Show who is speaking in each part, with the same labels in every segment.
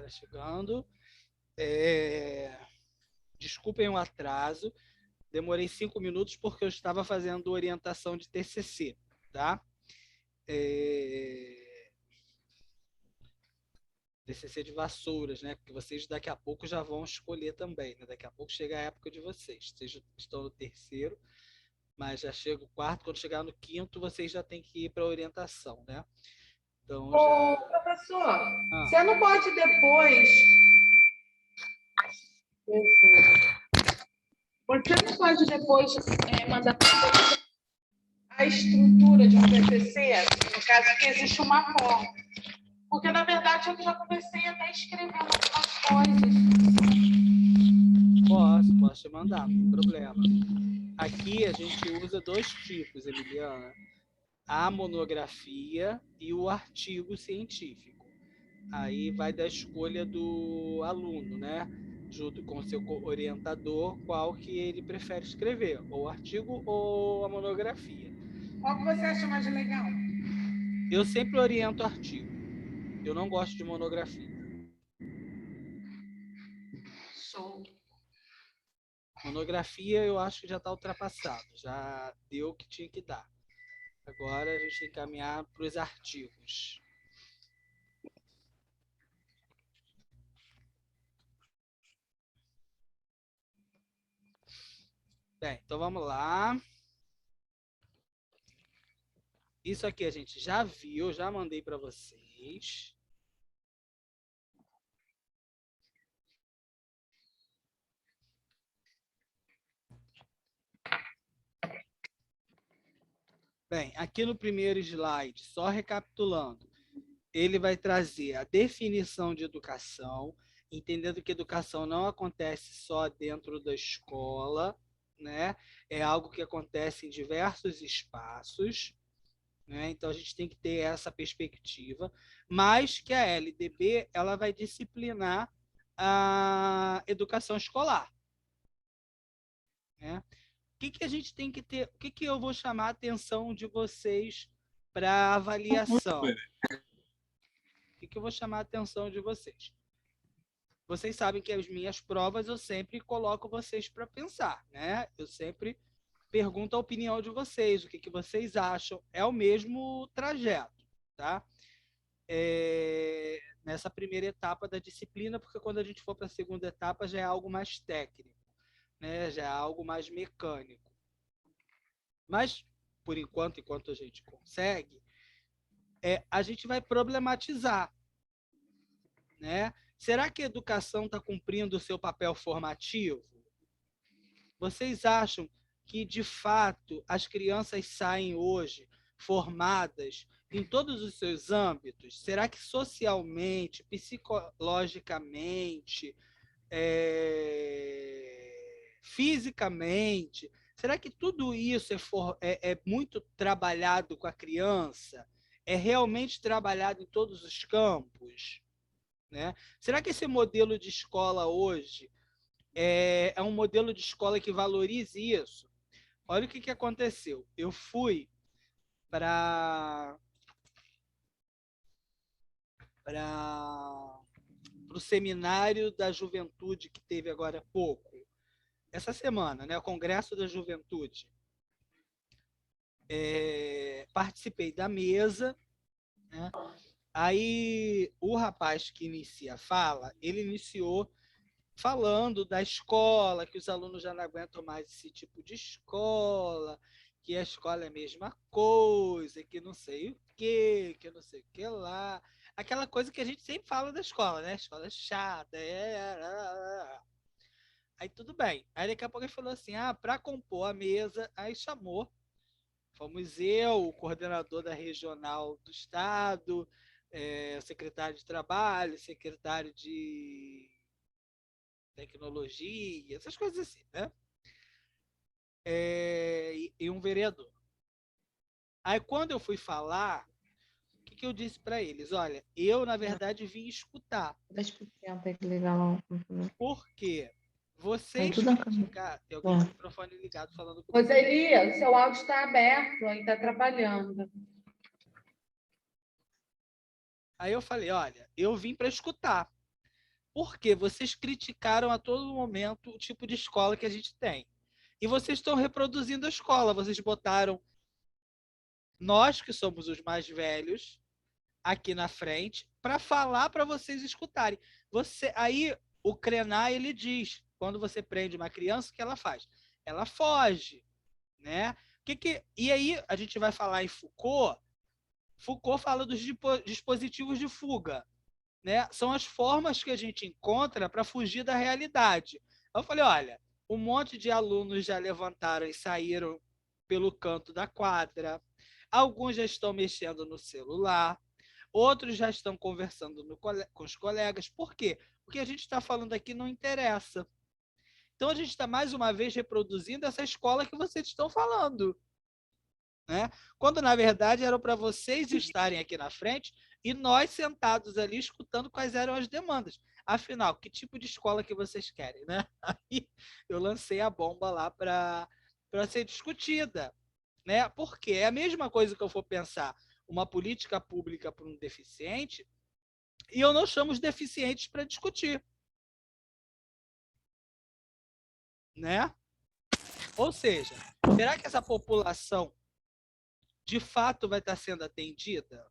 Speaker 1: galera chegando. Desculpem o atraso. Demorei 5 minutos porque eu estava fazendo orientação de TCC, tá? TCC de Vassouras, né? Porque vocês daqui a pouco já vão escolher também, né? Daqui a pouco chega a época de vocês. Vocês estão no terceiro, mas já chega o quarto. Quando chegar no quinto, vocês já têm que ir para a orientação, né? Então,
Speaker 2: Ô, professor,
Speaker 1: Ah.
Speaker 2: você não pode depois... Você não pode depois mandar a estrutura de um TCC, no caso que existe uma forma. Porque, na verdade, eu já comecei até a escrever algumas coisas.
Speaker 1: Posso te mandar, não tem problema. Aqui a gente usa 2 tipos, Emiliana. A monografia e o artigo científico. Aí vai da escolha do aluno, né? Junto com o seu orientador, qual que ele prefere escrever, ou o artigo ou a monografia.
Speaker 2: Qual que você acha mais legal?
Speaker 1: Eu sempre oriento artigo. Eu não gosto de monografia.
Speaker 2: Show.
Speaker 1: Monografia eu acho que já está ultrapassado, já deu o que tinha que dar. Agora a gente tem que caminhar para os artigos. Bem, então vamos lá. Isso aqui a gente já viu, já mandei para vocês. Bem, aqui no primeiro slide, só recapitulando, ele vai trazer a definição de educação, entendendo que educação não acontece só dentro da escola, né? É algo que acontece em diversos espaços, né? Então a gente tem que ter essa perspectiva, mas que a LDB ela vai disciplinar a educação escolar, né? O que a gente tem que ter? O que eu vou chamar a atenção de vocês para avaliação? O que eu vou chamar a atenção de vocês? Vocês sabem que as minhas provas eu sempre coloco vocês para pensar, né? Eu sempre pergunto a opinião de vocês, o que vocês acham. É o mesmo trajeto, tá? Nessa primeira etapa da disciplina, porque quando a gente for para a segunda etapa já é algo mais técnico, né? Já é algo mais mecânico. Mas, por enquanto a gente consegue, a gente vai problematizar, né? Será que a educação está cumprindo o seu papel formativo? Vocês acham que, de fato, as crianças saem hoje formadas em todos os seus âmbitos? Será que socialmente, psicologicamente, fisicamente, será que tudo isso é muito trabalhado com a criança? É realmente trabalhado em todos os campos? Né? Será que esse modelo de escola hoje é um modelo de escola que valorize isso? Olha o que aconteceu. Eu fui para o seminário da juventude que teve agora há pouco, essa semana, né? O Congresso da Juventude. Participei da mesa, né? Aí o rapaz que inicia a fala, ele iniciou falando da escola, que os alunos já não aguentam mais esse tipo de escola, que a escola é a mesma coisa, que não sei o quê, que não sei o que lá. Aquela coisa que a gente sempre fala da escola, né? Escola é chata, Aí tudo bem. Aí daqui a pouco ele falou assim, para compor a mesa, aí chamou. Fomos eu, o coordenador da regional do estado, o secretário de trabalho, secretário de tecnologia, essas coisas assim, né? E um vereador. Aí quando eu fui falar, o que eu disse para eles? Olha, eu na verdade vim escutar.
Speaker 3: 10% que legal.
Speaker 1: Por quê? Vocês criticaram. Tem alguém com o microfone ligado falando comigo.
Speaker 2: Roseli, o seu áudio está aberto, aí está atrapalhando.
Speaker 1: Aí eu falei, olha, eu vim para escutar. Porque vocês criticaram a todo momento o tipo de escola que a gente tem. E vocês estão reproduzindo a escola. Vocês botaram nós, que somos os mais velhos, aqui na frente, para falar para vocês escutarem. Aí o Krenar, ele diz, quando você prende uma criança, o que ela faz? Ela foge, né? E aí a gente vai falar em Foucault. Foucault fala dos dispositivos de fuga, né? São as formas que a gente encontra para fugir da realidade. Eu falei, olha, um monte de alunos já levantaram e saíram pelo canto da quadra. Alguns já estão mexendo no celular. Outros já estão conversando com os colegas. Por quê? Porque a gente está falando aqui não interessa. Então, a gente está, mais uma vez, reproduzindo essa escola que vocês estão falando. Né? Quando, na verdade, era para vocês estarem aqui na frente e nós sentados ali escutando quais eram as demandas. Afinal, que tipo de escola que vocês querem? Né? Aí eu lancei a bomba lá para ser discutida. Né? Porque é a mesma coisa que eu for pensar uma política pública para um deficiente e eu não chamo os deficientes para discutir. Né? Ou seja, será que essa população de fato vai estar sendo atendida?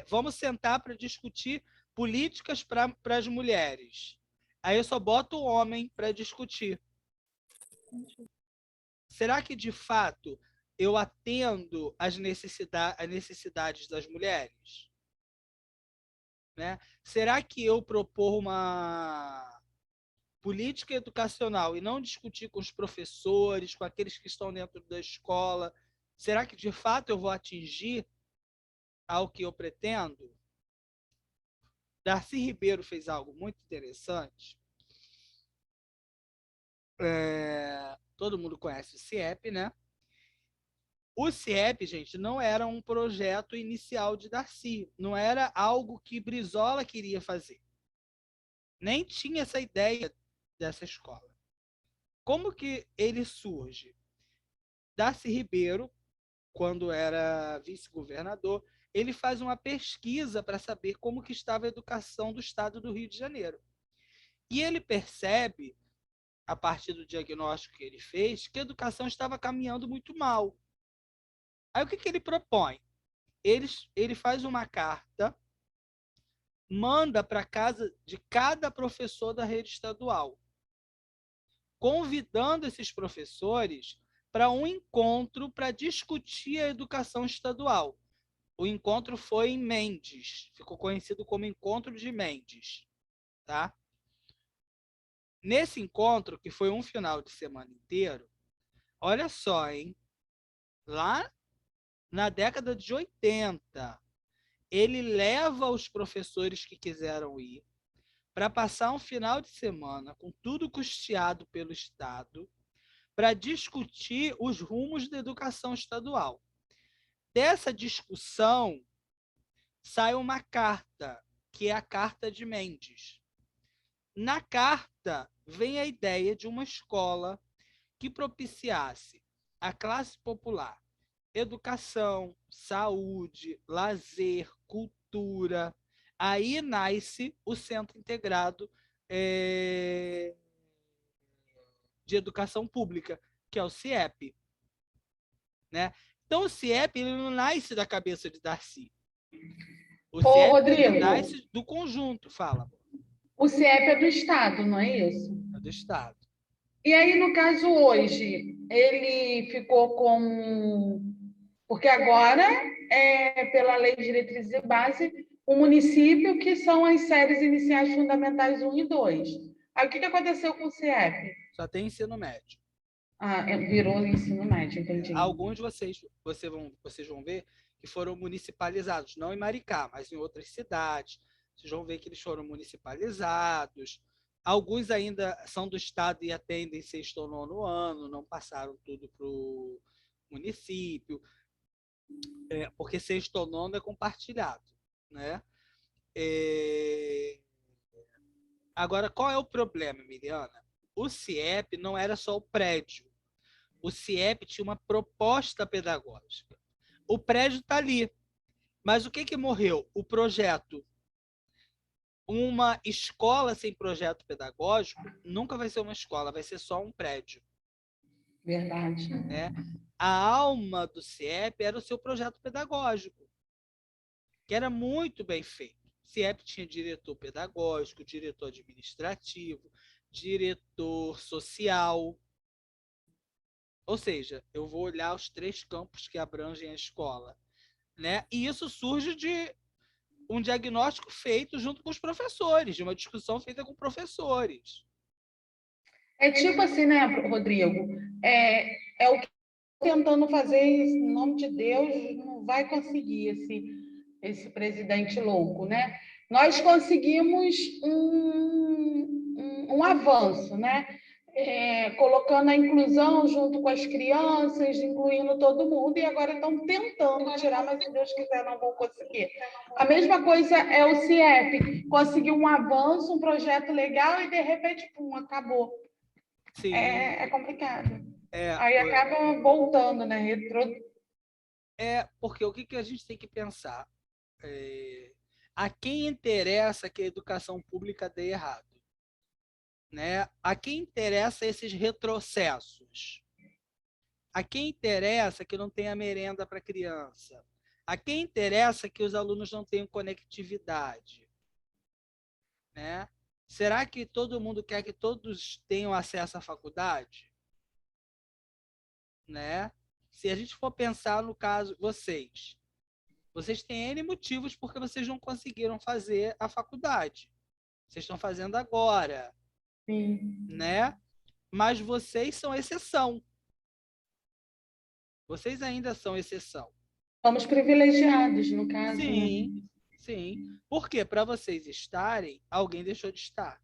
Speaker 1: Vamos sentar para discutir políticas para as mulheres. Aí eu só boto o homem para discutir. Será que, de fato, eu atendo as necessidades das mulheres? Né? Será que eu propor uma política educacional e não discutir com os professores, com aqueles que estão dentro da escola, será que, de fato, eu vou atingir ao que eu pretendo? Darcy Ribeiro fez algo muito interessante. Todo mundo conhece o CIEP, né? O CIEP, gente, não era um projeto inicial de Darcy. Não era algo que Brizola queria fazer. Nem tinha essa ideia dessa escola. Como que ele surge? Darcy Ribeiro, quando era vice-governador, ele faz uma pesquisa para saber como que estava a educação do estado do Rio de Janeiro. E ele percebe, a partir do diagnóstico que ele fez, que a educação estava caminhando muito mal. Aí o que ele propõe? Ele faz uma carta, manda para casa de cada professor da rede estadual, convidando esses professores para um encontro para discutir a educação estadual. O encontro foi em Mendes, ficou conhecido como Encontro de Mendes. Tá? Nesse encontro, que foi um final de semana inteiro, olha só, hein? Lá na década de 80, ele leva os professores que quiseram ir para passar um final de semana com tudo custeado pelo Estado para discutir os rumos da educação estadual. Dessa discussão sai uma carta, que é a Carta de Mendes. Na carta vem a ideia de uma escola que propiciasse à classe popular educação, saúde, lazer, cultura. Aí nasce o Centro Integrado de Educação Pública, que é o CIEP. Né? Então, o CIEP ele não nasce da cabeça de Darcy. O CIEP
Speaker 2: Rodrigo,
Speaker 1: nasce do conjunto, fala.
Speaker 2: O CIEP é do Estado, não é isso?
Speaker 1: É do Estado.
Speaker 2: E aí, no caso, hoje, ele ficou com... Porque agora, pela Lei de Diretrizes e Base, o município, que são as séries iniciais fundamentais 1 e 2. Aí, o que aconteceu com o CIEP?
Speaker 1: Só tem ensino médio.
Speaker 2: Virou ensino médio, entendi.
Speaker 1: Alguns vocês vão ver que foram municipalizados, não em Maricá, mas em outras cidades. Vocês vão ver que eles foram municipalizados. Alguns ainda são do Estado e atendem sexto ou nono ano, não passaram tudo para o município, porque sexto ou nono é compartilhado. Né? Agora, qual é o problema, Emiliana? O CIEP não era só o prédio. O CIEP tinha uma proposta pedagógica. O prédio está ali. Mas o que morreu? O projeto. uma escola sem projeto pedagógico nunca vai ser uma escola, vai ser só um prédio.
Speaker 2: Verdade.
Speaker 1: Né? A alma do CIEP era o seu projeto pedagógico, que era muito bem feito. O CIEP tinha diretor pedagógico, diretor administrativo, diretor social. Ou seja, eu vou olhar os 3 campos que abrangem a escola. Né? E isso surge de um diagnóstico feito junto com os professores, de uma discussão feita com professores.
Speaker 2: É tipo assim, né, Rodrigo? É o que tentando fazer, em nome de Deus, não vai conseguir esse presidente louco, né? Nós conseguimos um avanço, né? Colocando a inclusão junto com as crianças, incluindo todo mundo, e agora estão tentando tirar, mas se Deus quiser não vão conseguir. A mesma coisa é o CIEP, conseguiu um avanço, um projeto legal, e de repente, pum, acabou.
Speaker 1: Sim.
Speaker 2: É complicado. Aí acaba voltando, né?
Speaker 1: Porque o que a gente tem que pensar? A quem interessa que a educação pública dê errado? Né? A quem interessa esses retrocessos? A quem interessa que não tenha merenda para criança? A quem interessa que os alunos não tenham conectividade? Né? Será que todo mundo quer que todos tenham acesso à faculdade? Né? Se a gente for pensar no caso, vocês têm N motivos porque vocês não conseguiram fazer a faculdade. Vocês estão fazendo agora.
Speaker 2: Sim.
Speaker 1: Né? Mas vocês são exceção. Vocês ainda são exceção.
Speaker 2: Somos privilegiados, no caso.
Speaker 1: Sim,
Speaker 2: né?
Speaker 1: sim. Porque para vocês estarem, alguém deixou de estar.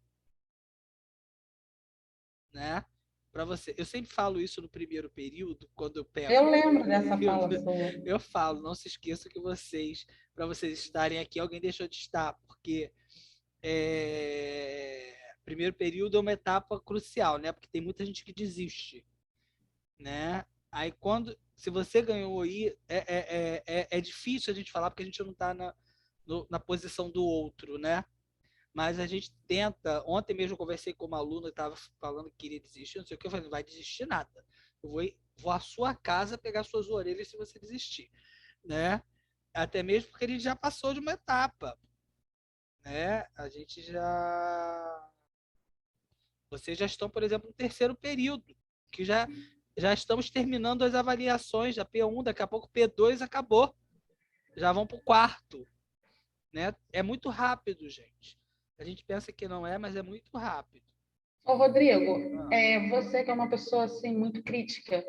Speaker 1: Né? Para você, eu sempre falo isso no primeiro período, quando eu pego.
Speaker 2: Eu lembro dessa fala sua.
Speaker 1: Eu falo, não se esqueça que para vocês estarem aqui, alguém deixou de estar, porque primeiro período é uma etapa crucial, né? Porque tem muita gente que desiste, né? Aí se você ganhou aí, é difícil a gente falar porque a gente não está na posição do outro, né? Mas a gente tenta. Ontem mesmo eu conversei com uma aluna que estava falando que queria desistir, não sei o que. Eu falei, não vai desistir nada. Eu vou à sua casa pegar suas orelhas se você desistir. Né? Até mesmo porque a gente já passou de uma etapa. Né? A gente já. Vocês já estão, por exemplo, no terceiro período, que já estamos terminando as avaliações da P1, daqui a pouco P2 acabou. Já vão para o quarto. Né? É muito rápido, gente. A gente pensa que não é, mas é muito rápido.
Speaker 2: Ô, Rodrigo, você que é uma pessoa assim, muito crítica,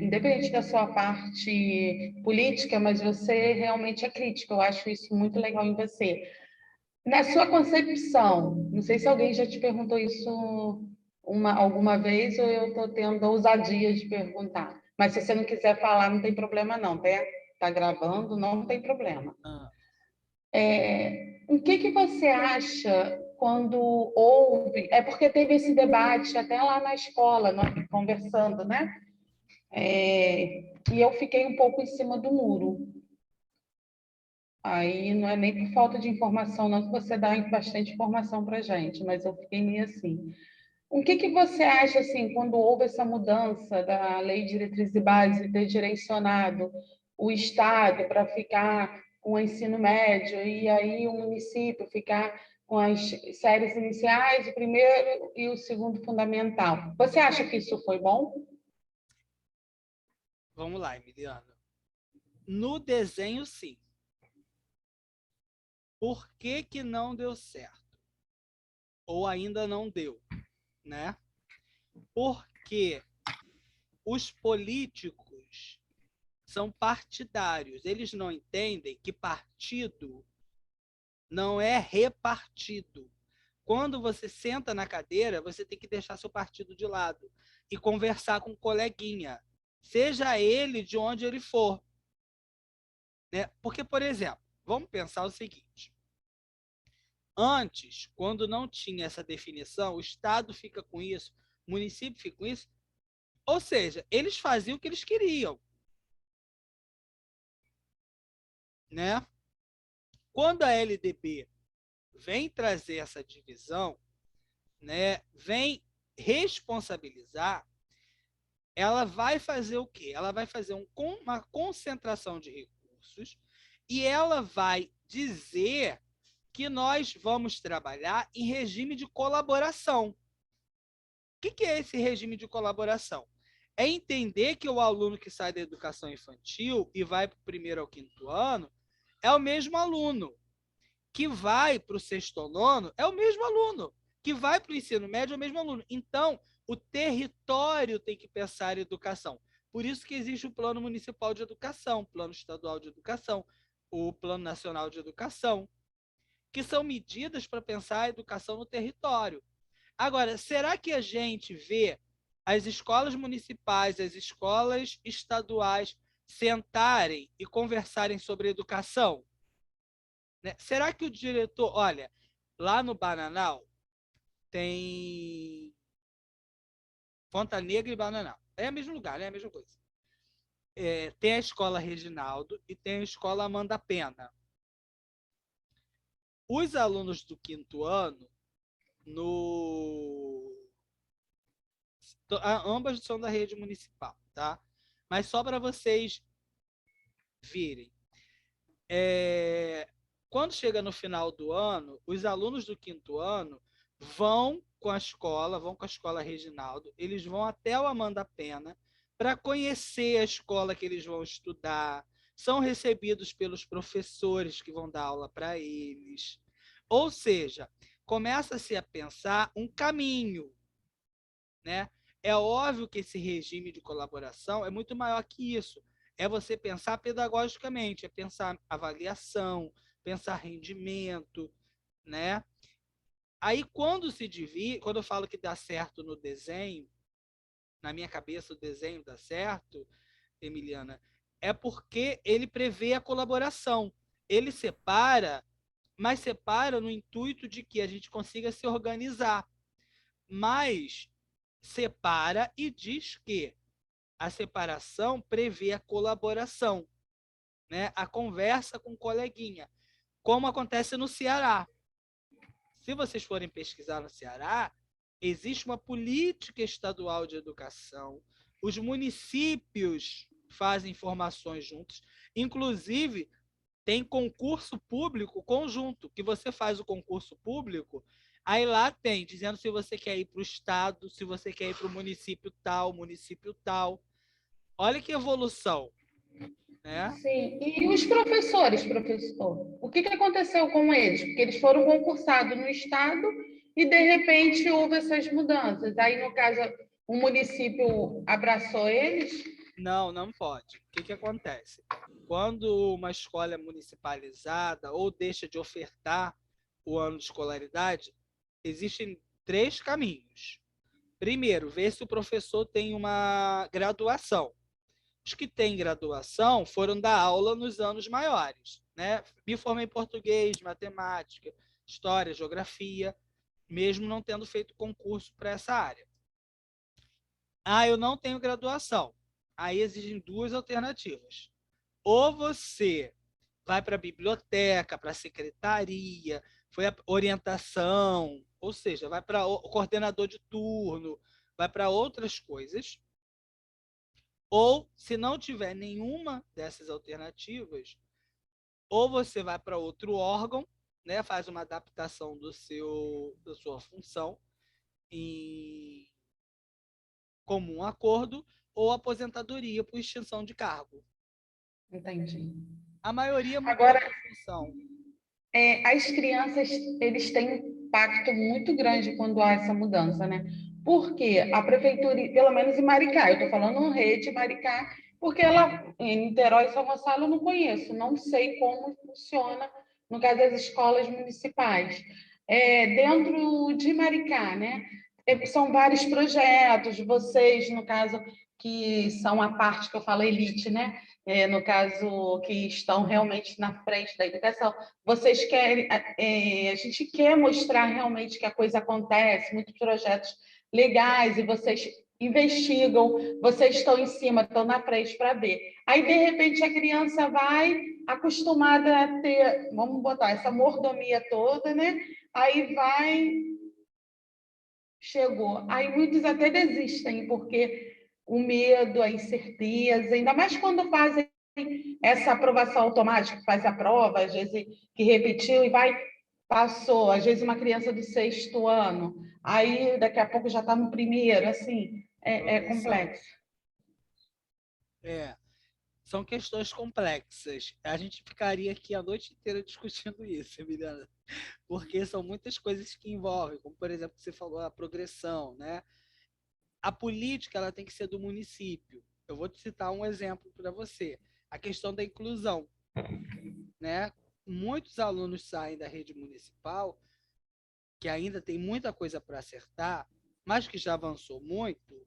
Speaker 2: independente da sua parte política, mas você realmente é crítica. Eu acho isso muito legal em você. Na sua concepção, não sei se alguém já te perguntou isso alguma vez ou eu estou tendo a ousadia de perguntar. Mas se você não quiser falar, não tem problema não, tá? Tá gravando, não tem problema. O que você acha quando houve... É porque teve esse debate até lá na escola, nós conversando, né? E eu fiquei um pouco em cima do muro. Aí não é nem por falta de informação, não, que você dá bastante informação para a gente, mas eu fiquei meio assim. O que você acha, assim, quando houve essa mudança da Lei de Diretriz e Base ter direcionado o Estado para ficar com o ensino médio e aí o município ficar com as séries iniciais, o primeiro e o segundo fundamental? Você acha que isso foi bom?
Speaker 1: Vamos lá, Emiliana. No desenho, sim. Por que não deu certo? Ou ainda não deu, né? Porque os políticos são partidários. Eles não entendem que partido não é repartido. Quando você senta na cadeira, você tem que deixar seu partido de lado e conversar com um coleguinha, seja ele de onde ele for. Né? Porque, por exemplo, vamos pensar o seguinte. Antes, quando não tinha essa definição, o Estado fica com isso, o município fica com isso, ou seja, eles faziam o que eles queriam. Né? Quando a LDB vem trazer essa divisão, né, vem responsabilizar, ela vai fazer o quê? Ela vai fazer uma concentração de recursos e ela vai dizer que nós vamos trabalhar em regime de colaboração. O que é esse regime de colaboração? É entender que o aluno que sai da educação infantil e vai para o 1º ao 5º ano é o mesmo aluno. Que vai para o 6º ao 9º é o mesmo aluno. Que vai para o ensino médio é o mesmo aluno. Então, o território tem que pensar em educação. Por isso que existe o Plano Municipal de Educação, o Plano Estadual de Educação, o Plano Nacional de Educação, que são medidas para pensar a educação no território. Agora, será que a gente vê as escolas municipais, as escolas estaduais sentarem e conversarem sobre educação? Né? Será que o diretor... Olha, lá no Bananal tem Ponta Negra e Bananal. É o mesmo lugar, né? É a mesma coisa. Tem a escola Reginaldo e tem a escola Amanda Pena. Os alunos do 5º ano, ambas são da rede municipal, tá? Mas só para vocês virem. Quando chega no final do ano, os alunos do 5º ano vão com a escola Reginaldo, eles vão até o Amanda Pena para conhecer a escola que eles vão estudar, são recebidos pelos professores que vão dar aula para eles. Ou seja, começa-se a pensar um caminho, né? É óbvio que esse regime de colaboração é muito maior que isso. É você pensar pedagogicamente, é pensar avaliação, pensar rendimento, né? Aí, quando eu falo que dá certo no desenho, na minha cabeça o desenho dá certo, Emiliana, é porque ele prevê a colaboração. Ele separa, mas separa no intuito de que a gente consiga se organizar. Mas separa e diz que a separação prevê a colaboração, né? A conversa com o coleguinha, como acontece no Ceará. Se vocês forem pesquisar no Ceará, existe uma política estadual de educação, os municípios fazem formações juntos, inclusive tem concurso público conjunto, que você faz o concurso público, aí lá tem, dizendo se você quer ir para o estado, se você quer ir para o município tal. Olha que evolução, né?
Speaker 2: Sim. E os professores, professor? O que aconteceu com eles? Porque eles foram concursados no estado e, de repente, houve essas mudanças. Aí, no caso, o município abraçou eles?
Speaker 1: Não pode. O que acontece? Quando uma escola é municipalizada ou deixa de ofertar o ano de escolaridade, existem 3 caminhos. Primeiro, ver se o professor tem uma graduação. Os que têm graduação foram dar aula nos anos maiores, né? Me formei em português, matemática, história, geografia, mesmo não tendo feito concurso para essa área. Eu não tenho graduação. Aí existem 2 alternativas. Ou você vai para a biblioteca, para a secretaria, foi a orientação, ou seja, vai para o coordenador de turno, vai para outras coisas. Ou, se não tiver nenhuma dessas alternativas, ou você vai para outro órgão, né, faz uma adaptação da sua função em comum acordo, ou aposentadoria por extinção de cargo.
Speaker 2: Entendi.
Speaker 1: A maioria mudou
Speaker 2: Agora,
Speaker 1: de função.
Speaker 2: as crianças, eles têm um impacto muito grande quando há essa mudança, né? Porque a prefeitura, pelo menos em Maricá, eu estou falando rede Maricá, porque ela, em Niterói e São Gonçalo, eu não conheço, não sei como funciona, no caso das escolas municipais. Dentro de Maricá, né? São vários projetos, vocês, no caso, que são a parte que eu falo elite, né? No caso, que estão realmente na frente da educação. Vocês querem, a gente quer mostrar realmente que a coisa acontece, muitos projetos legais, e vocês investigam, vocês estão em cima, estão na frente para ver. Aí, de repente, a criança vai acostumada a ter, vamos botar, essa mordomia toda, né? Aí vai, chegou. Aí muitos até desistem, porque o medo, a incerteza, ainda mais quando fazem essa aprovação automática, faz a prova, às vezes que repetiu e vai, passou, às vezes uma criança do 6º ano, aí daqui a pouco já está no 1º, assim, é complexo.
Speaker 1: São questões complexas. A gente ficaria aqui a noite inteira discutindo isso, Emiliana, porque são muitas coisas que envolvem, como, por exemplo, você falou, a progressão, né? A política ela tem que ser do município. Eu vou te citar um exemplo para você. A questão da inclusão, né? Muitos alunos saem da rede municipal, que ainda tem muita coisa para acertar, mas que já avançou muito,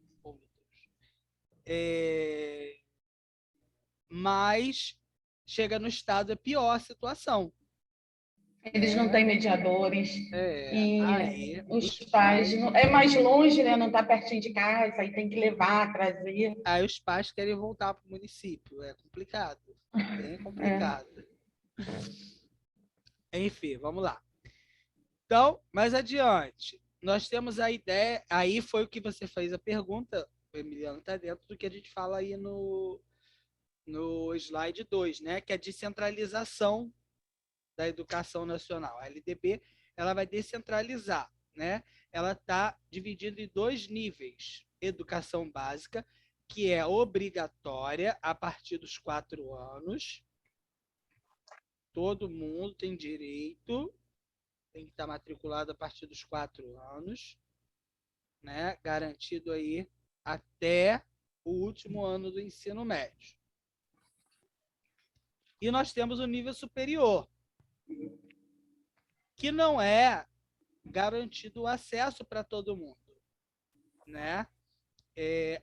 Speaker 1: mas chega no estado é pior a situação.
Speaker 2: Eles não têm mediadores. E
Speaker 1: aí
Speaker 2: os pais... É mais longe, né? Não está pertinho de casa, aí tem que levar, trazer.
Speaker 1: Aí os pais querem voltar para o município. É complicado. Bem complicado. Enfim, vamos lá. Então, mais adiante, nós temos a ideia... Aí foi o que você fez a pergunta, Emiliano, está dentro do que a gente fala aí no slide 2, né? Que é a descentralização da educação nacional. A LDB ela vai descentralizar, né? Ela está dividida em 2 níveis. Educação básica, que é obrigatória a partir dos 4 anos. Todo mundo tem direito, tem que estar matriculado a partir dos 4 anos, né? Garantido aí até o último ano do ensino médio. E nós temos o nível superior, que não é garantido o acesso para todo mundo, né?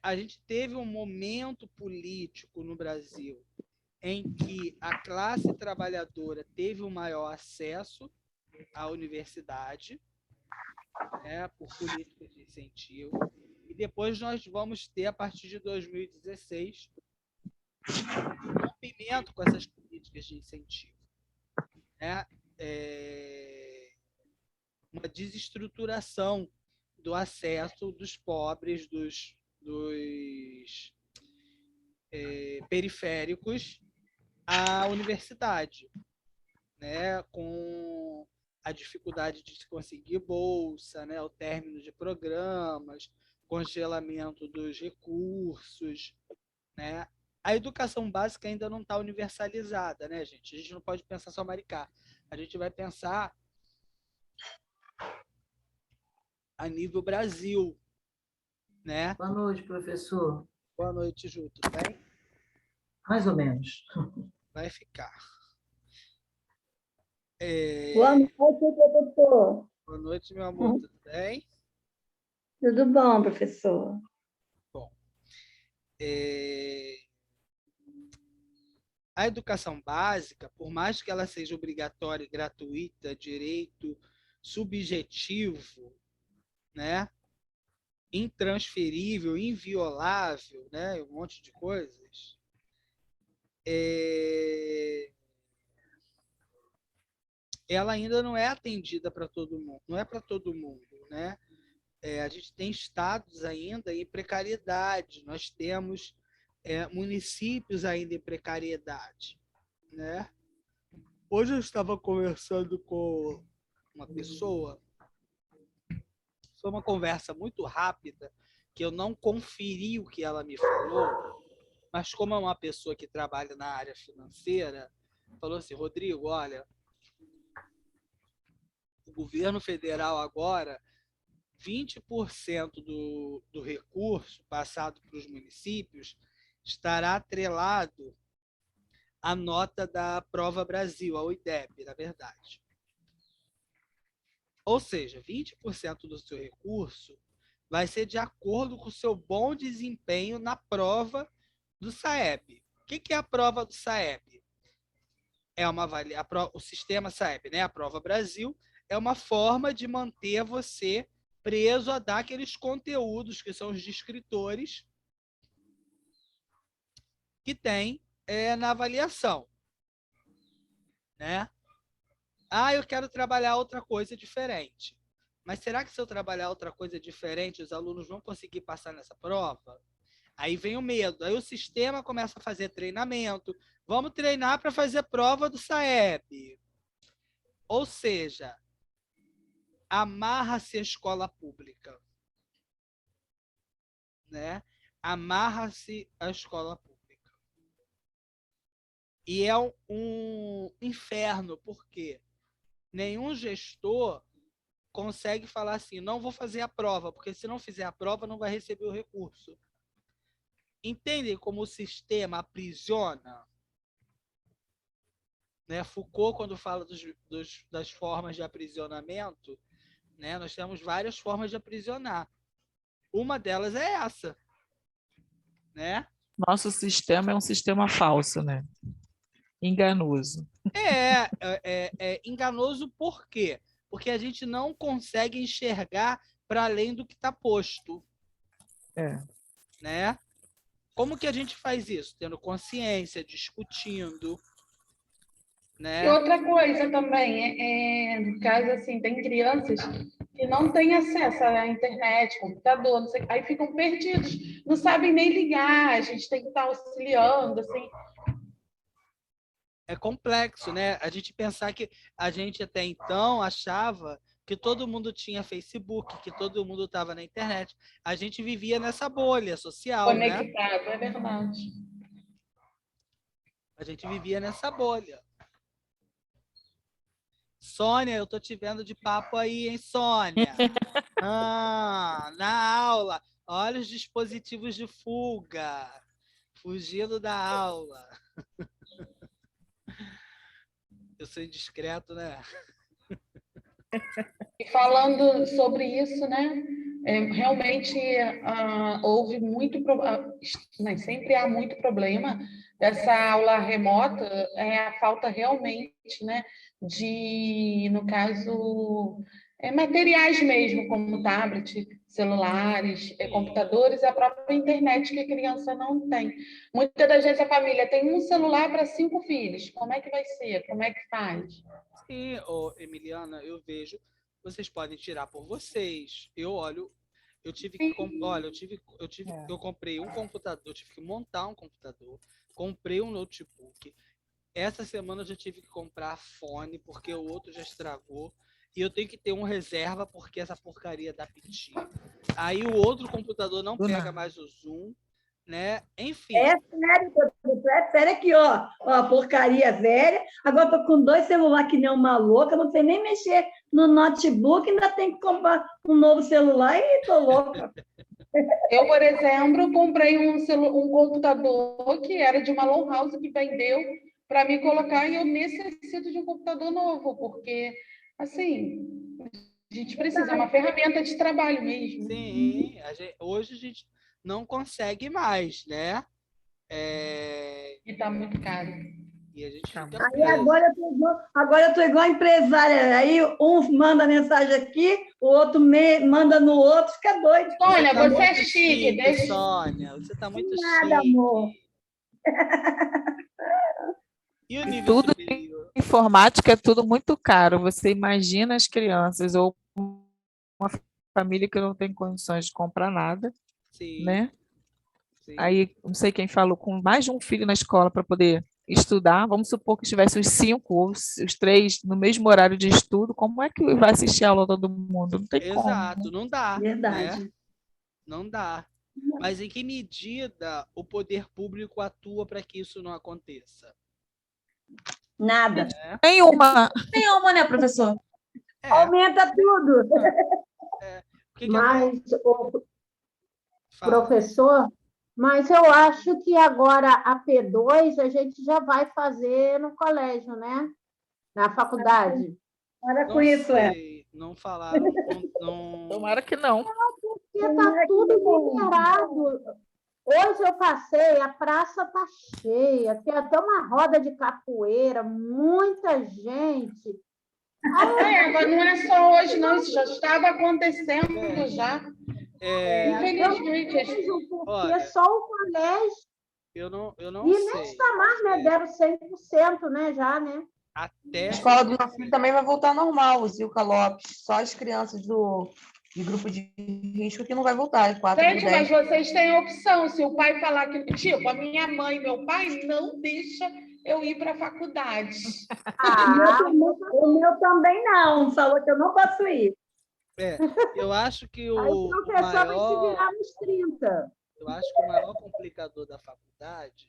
Speaker 1: A gente teve um momento político no Brasil em que a classe trabalhadora teve o maior acesso à universidade, né, por políticas de incentivo, e depois nós vamos ter, a partir de 2016, um rompimento com essas políticas de incentivo, né? Uma desestruturação do acesso dos pobres, dos periféricos à universidade, né? Com a dificuldade de se conseguir bolsa, né? O término de programas, congelamento dos recursos, né? A educação básica ainda não está universalizada, né, gente? A gente não pode pensar só Maricá. A gente vai pensar a nível Brasil, né?
Speaker 4: Boa noite, professor.
Speaker 1: Boa noite, Ju, tudo bem?
Speaker 4: Mais ou menos.
Speaker 1: Vai ficar.
Speaker 3: Boa noite, professor.
Speaker 1: Boa noite, meu amor, tudo bem?
Speaker 3: Tudo bom, professor?
Speaker 1: Bom, a educação básica, por mais que ela seja obrigatória, gratuita, direito subjetivo, né? Intransferível, inviolável, né? Um monte de coisas. Ela ainda não é atendida para todo mundo, não é para todo mundo, né? A gente tem estados ainda em precariedade, nós temos municípios ainda em precariedade, né? Hoje eu estava conversando com uma pessoa, foi uma conversa muito rápida, que eu não conferi o que ela me falou, mas como é uma pessoa que trabalha na área financeira, falou assim: Rodrigo, olha, o governo federal agora, 20% do recurso passado para os municípios estará atrelado à nota da Prova Brasil, a UIDEB, na verdade. Ou seja, 20% do seu recurso vai ser de acordo com o seu bom desempenho na prova do SAEB. O que é a prova do SAEB? O sistema SAEB, né? A Prova Brasil, é uma forma de manter você preso a dar aqueles conteúdos que são os descritores que tem na avaliação, né? Eu quero trabalhar outra coisa diferente. Mas será que se eu trabalhar outra coisa diferente, os alunos vão conseguir passar nessa prova? Aí vem o medo. Aí o sistema começa a fazer treinamento. Vamos treinar para fazer prova do SAEB. Ou seja, amarra-se a escola pública, né? Amarra-se a escola pública. E é um inferno, porque nenhum gestor consegue falar assim, não vou fazer a prova, porque se não fizer a prova, não vai receber o recurso. Entendem como o sistema aprisiona? Né? Foucault, quando fala das formas de aprisionamento, né? Nós temos várias formas de aprisionar. Uma delas é essa, né?
Speaker 5: Nosso sistema é um sistema falso, né? Enganoso.
Speaker 1: É enganoso por quê? Porque a gente não consegue enxergar para além do que está posto. Né? Como que a gente faz isso? Tendo consciência, discutindo. Né?
Speaker 2: E outra coisa também, no caso, assim, tem crianças que não têm acesso à internet, computador, não sei, aí ficam perdidos, não sabem nem ligar, a gente tem que estar auxiliando, assim.
Speaker 1: É complexo, né? A gente pensar que a gente até então achava que todo mundo tinha Facebook, que todo mundo estava na internet. A gente vivia nessa bolha social,
Speaker 2: Conectado, né? É verdade.
Speaker 1: A gente vivia nessa bolha. Sônia, eu tô te vendo de papo aí, hein, Sônia? Na aula. Olha os dispositivos de fuga. Fugindo da aula. Eu sou indiscreto, né?
Speaker 2: E falando sobre isso, né? Realmente houve muito, mas sempre há muito problema dessa aula remota, a falta realmente, né, de, no caso, materiais mesmo, como tablet, celulares, computadores, e a própria internet que a criança não tem. Muitas das vezes a família tem um celular para 5 filhos. Como é que vai ser? Como é que faz?
Speaker 1: Sim, Emiliana, eu vejo. Vocês podem tirar por vocês. Eu tive que olha, eu comprei um computador, eu tive que montar um computador, comprei um notebook. Essa semana eu já tive que comprar fone porque o outro já estragou e eu tenho que ter um reserva porque essa porcaria dá piti. Aí o outro computador não pega mais o Zoom, né? Enfim.
Speaker 3: É sério, é sério aqui, ó, porcaria velha. Agora estou com 2 celulares que nem uma louca, não sei nem mexer no notebook, ainda tem que comprar um novo celular e estou louca.
Speaker 2: Eu, por exemplo, comprei um computador que era de uma lan house que vendeu para me colocar e eu necessito de um computador novo, porque, assim, a gente precisa, é uma ferramenta de trabalho mesmo.
Speaker 1: Sim, hoje a gente não consegue mais, né?
Speaker 2: E está muito caro.
Speaker 1: E a gente fica
Speaker 3: Aí agora eu estou igual empresária. Aí um manda mensagem aqui, o outro manda no outro, fica doido.
Speaker 2: Sônia,
Speaker 1: tá
Speaker 2: você é
Speaker 1: muito
Speaker 2: chique. Deixa...
Speaker 1: Sônia, você está muito
Speaker 3: Nada,
Speaker 1: chique.
Speaker 3: amor.
Speaker 1: E o nível
Speaker 5: Tudo
Speaker 1: superior?
Speaker 5: Informática é tudo muito caro. Você imagina as crianças ou uma família que não tem condições de comprar nada,
Speaker 1: Sim,
Speaker 5: né?
Speaker 1: sim.
Speaker 5: Aí, não sei quem falou, com mais de um filho na escola para poder estudar, vamos supor que estivesse os 5 ou os 3 no mesmo horário de estudo, como é que vai assistir a aula todo mundo? Não tem como.
Speaker 1: Exato, não dá.
Speaker 3: Verdade.
Speaker 1: Né? Não dá. Mas em que medida o poder público atua para que isso não aconteça?
Speaker 3: Nada.
Speaker 5: Nenhuma.
Speaker 3: Nenhuma, né, professor?
Speaker 1: É.
Speaker 3: Aumenta tudo.
Speaker 6: Mas,
Speaker 1: Fala.
Speaker 6: professor, mas eu acho que agora a P2 a gente já vai fazer no colégio, né? Na faculdade.
Speaker 3: Para
Speaker 1: Não
Speaker 3: com isso,
Speaker 1: sei, não falaram. Não...
Speaker 5: Tomara que não.
Speaker 6: Porque está tudo liberado. Hoje eu passei, a praça está cheia, tem até uma roda de capoeira, muita gente.
Speaker 2: Mas não é só hoje, não. Isso já estava acontecendo já. Infelizmente.
Speaker 6: Porque
Speaker 1: Olha,
Speaker 6: só o colégio.
Speaker 1: eu não
Speaker 6: E nem
Speaker 1: sei.
Speaker 6: está mais, né? Deram 100%, né? Já, né?
Speaker 1: Até
Speaker 7: A escola do meu filho também vai voltar normal, o Zilca Lopes. Só as crianças de grupo de risco que não vai voltar. 4
Speaker 2: Gente,
Speaker 7: do
Speaker 2: mas
Speaker 7: 10.
Speaker 2: vocês têm a opção. Se o pai falar que, tipo, a minha mãe e meu pai não deixa eu ir para a faculdade.
Speaker 3: O meu também não, falou que eu não posso ir.
Speaker 1: eu acho que
Speaker 6: Aí o
Speaker 1: o
Speaker 6: professor vai se
Speaker 1: maior,
Speaker 6: virar nos 30.
Speaker 1: eu acho que o maior complicador da faculdade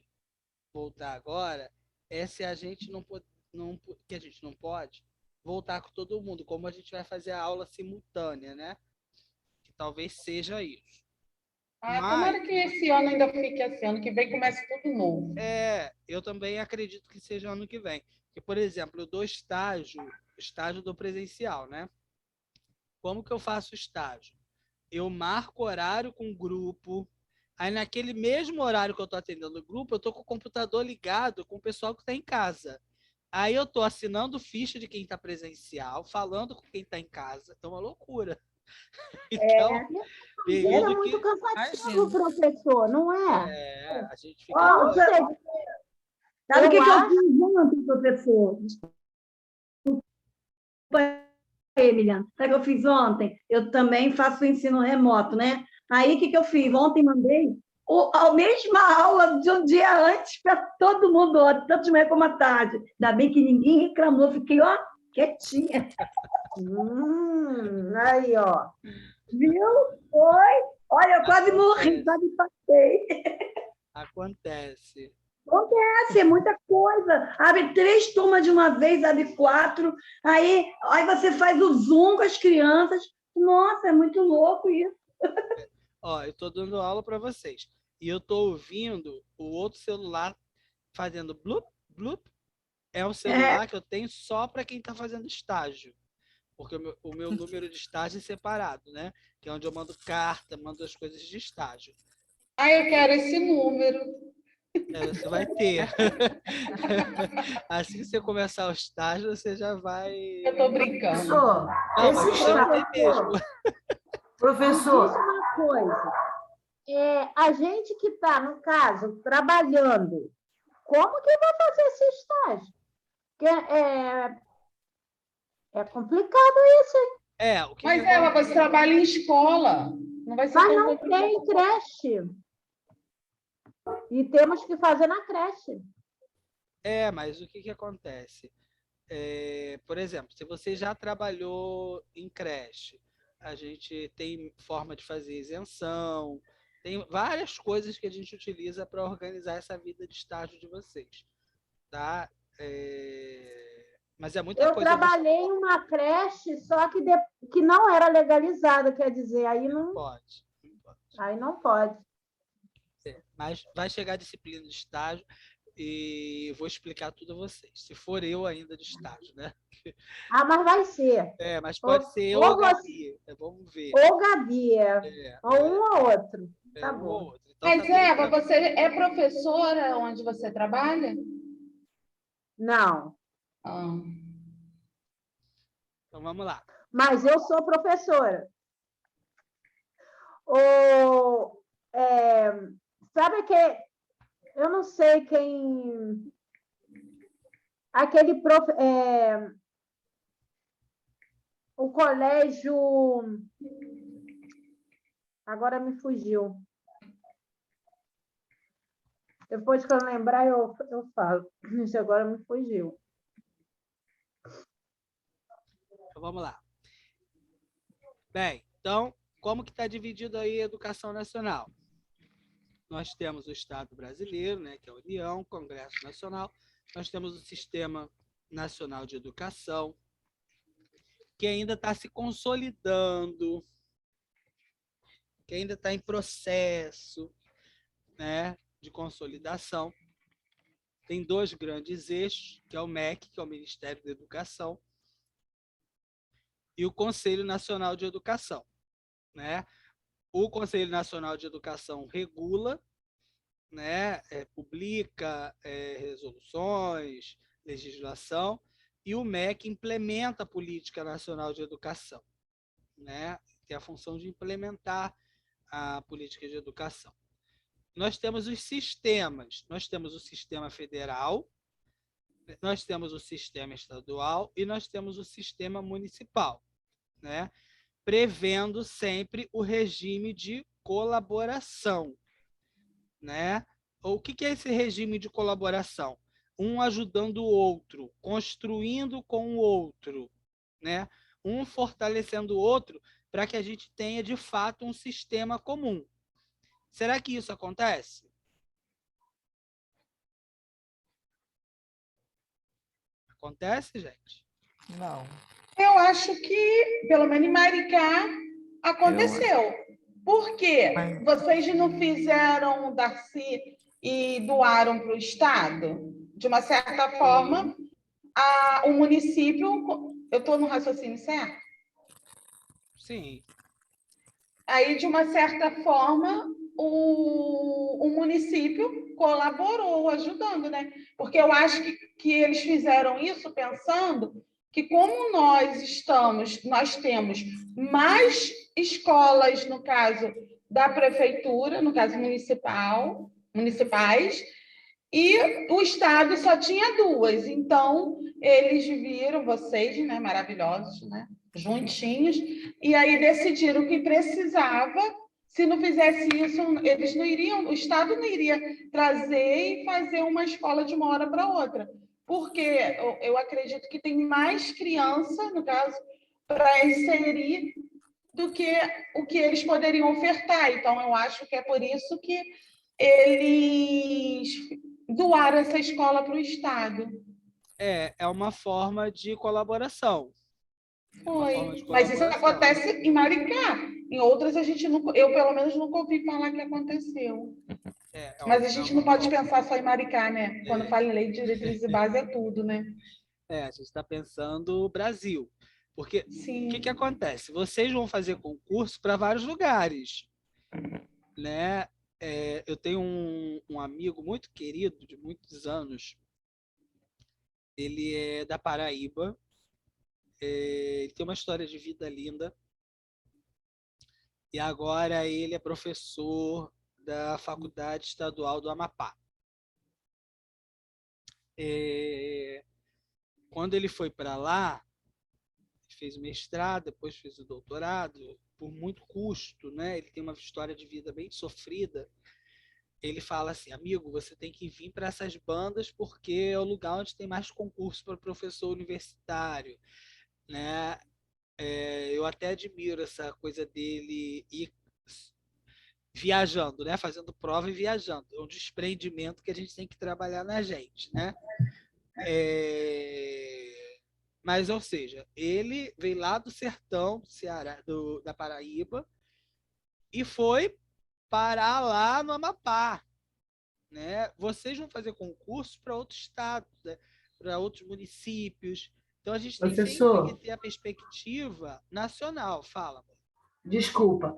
Speaker 1: voltar agora é se a gente que a gente não pode voltar com todo mundo, como a gente vai fazer a aula simultânea, né? Que talvez seja isso.
Speaker 2: Tomara que esse ano ainda fique assim, ano que vem comece tudo novo.
Speaker 1: Eu também acredito que seja ano que vem. Porque, por exemplo, eu dou estágio do presencial, né? Como que eu faço estágio? Eu marco horário com o grupo, aí naquele mesmo horário que eu estou atendendo o grupo, eu estou com o computador ligado com o pessoal que está em casa. Aí eu estou assinando ficha de quem está presencial, falando com quem está em casa. É uma loucura. Então,
Speaker 6: Era
Speaker 1: período
Speaker 6: muito
Speaker 1: que
Speaker 6: cansativo, professor, não é?
Speaker 1: a gente fica
Speaker 6: Eu não
Speaker 1: doido.
Speaker 6: sei.
Speaker 3: Sabe o que
Speaker 6: Eu
Speaker 3: eu
Speaker 6: acho-
Speaker 3: fiz ontem, professor? Emiliano, sabe o que eu fiz ontem? Eu também faço ensino remoto, né? Aí, o que eu fiz? Ontem mandei a mesma aula de um dia antes para todo mundo, tanto de manhã como à tarde. Ainda bem que ninguém reclamou, fiquei, quietinha.
Speaker 6: Aí, ó.
Speaker 3: Viu? Foi. Olha, eu quase morri, quase passei.
Speaker 1: Acontece.
Speaker 3: Acontece, é muita coisa. Abre 3 turmas de uma vez, abre 4. Aí você faz o Zoom com as crianças. Nossa, é muito louco isso.
Speaker 1: Eu estou dando aula para vocês. E eu estou ouvindo o outro celular fazendo blup, blup. É um celular que eu tenho só para quem está fazendo estágio. Porque o meu número de estágio é separado, né? Que é onde eu mando carta, mando as coisas de estágio.
Speaker 2: Eu quero esse número.
Speaker 1: Você vai ter. Assim que você começar o estágio, você já vai.
Speaker 2: Eu estou brincando.
Speaker 4: Professor,
Speaker 1: Não, mas
Speaker 4: esse
Speaker 1: você vai ter mesmo.
Speaker 4: professor,
Speaker 6: Diz uma coisa. A gente que está, no caso, trabalhando, como que vai fazer esse estágio? Porque é complicado isso, hein?
Speaker 1: O que
Speaker 2: Mas
Speaker 1: que
Speaker 2: Eva,
Speaker 1: acontece?
Speaker 2: você trabalha em escola. Não vai ser
Speaker 6: Mas
Speaker 2: tão
Speaker 6: não
Speaker 2: complicado.
Speaker 6: tem creche. E temos que fazer na creche.
Speaker 1: Mas o que que acontece? Por exemplo, se você já trabalhou em creche, a gente tem forma de fazer isenção, tem várias coisas que a gente utiliza para organizar essa vida de estágio de vocês, tá? Mas é muita
Speaker 6: Eu
Speaker 1: coisa.
Speaker 6: trabalhei em uma creche, só que não era legalizada, quer dizer, aí
Speaker 1: Não
Speaker 6: não,
Speaker 1: pode.
Speaker 6: aí não pode.
Speaker 1: Mas vai chegar a disciplina de estágio e vou explicar tudo a vocês. Se for eu ainda de estágio, né?
Speaker 6: Mas vai ser.
Speaker 1: Mas pode ser eu
Speaker 6: ou
Speaker 1: ou Gabi. Vamos ver.
Speaker 6: Ou Gabi, ou um ou outro. Tá
Speaker 1: Um
Speaker 6: bom.
Speaker 1: ou outro. Então,
Speaker 2: Mas,
Speaker 1: tá tudo
Speaker 2: Eva,
Speaker 1: tranquilo.
Speaker 2: você é professora onde você trabalha?
Speaker 6: Não,
Speaker 1: Então vamos lá.
Speaker 6: mas eu sou professora. Sabe que eu não sei quem... Aquele o colégio... Agora me fugiu. Depois que eu lembrar, eu falo. Isso agora me fugiu.
Speaker 1: Então vamos lá. Bem, então, como que está dividido aí a educação nacional? Nós temos o Estado brasileiro, né, que é a União, Congresso Nacional. Nós temos o Sistema Nacional de Educação, que ainda está se consolidando, que ainda está em processo, né, de consolidação. Tem 2 grandes eixos, que é o MEC, que é o Ministério da Educação, e o Conselho Nacional de Educação, né? O Conselho Nacional de Educação regula, né, publica resoluções, legislação, e o MEC implementa a Política Nacional de Educação, né? Tem a função de implementar a política de educação. Nós temos os sistemas. Nós temos o sistema federal, nós temos o sistema estadual e nós temos o sistema municipal, né? Prevendo sempre o regime de colaboração, né? O que é esse regime de colaboração? Um ajudando o outro, construindo com o outro, né? Um fortalecendo o outro para que a gente tenha, de fato, um sistema comum. Será que isso acontece? Acontece, gente?
Speaker 5: Não.
Speaker 2: Eu acho que, pelo menos em Maricá, aconteceu. Por quê?
Speaker 5: Mas-
Speaker 2: Vocês não fizeram o Darcy e doaram para o Estado? De uma certa forma, o município... Eu estou no raciocínio certo?
Speaker 1: Sim.
Speaker 2: Aí, de uma certa forma, o município colaborou, ajudando, né? Porque eu acho que eles fizeram isso pensando que, como nós temos mais escolas, no caso da prefeitura, no caso municipais, e o Estado só tinha 2. Então, eles viram vocês, né, maravilhosos, né, juntinhos, e aí decidiram que precisava. Se não fizesse isso, eles não iriam, o Estado não iria trazer e fazer uma escola de uma hora para outra. Porque eu acredito que tem mais criança, no caso, para inserir do que o que eles poderiam ofertar. Então, eu acho que é por isso que eles doaram essa escola para o Estado.
Speaker 1: É uma forma de colaboração.
Speaker 2: Foi. Mas isso acontece em Maricá. Em outras, a gente não, eu, pelo menos, nunca ouvi falar que aconteceu. Mas a gente não pode pensar só em Maricá, né? Quando fala em lei de diretrizes e base, é tudo, né?
Speaker 1: A gente está pensando Brasil. Porque
Speaker 2: Sim.
Speaker 1: o que acontece? Vocês vão fazer concurso para vários lugares, né? Eu tenho um amigo muito querido, de muitos anos. Ele é da Paraíba. Ele tem uma história de vida linda. E agora ele é professor da Faculdade Estadual do Amapá. Quando ele foi para lá, fez o mestrado, depois fez o doutorado, por muito custo, né? Ele tem uma história de vida bem sofrida. Ele fala assim: amigo, você tem que vir para essas bandas porque é o lugar onde tem mais concurso para professor universitário, né? Eu até admiro essa coisa dele ir viajando, né? Fazendo prova e viajando. É um desprendimento que a gente tem que trabalhar na gente, né? Mas, ou seja, ele veio lá do sertão do Ceará, da Paraíba, e foi parar lá no Amapá, né? Vocês vão fazer concurso para outros estados, né? Para outros municípios. Então, a gente tem sempre que
Speaker 4: Professor,
Speaker 1: ter a perspectiva nacional. Fala, amor.
Speaker 4: desculpa.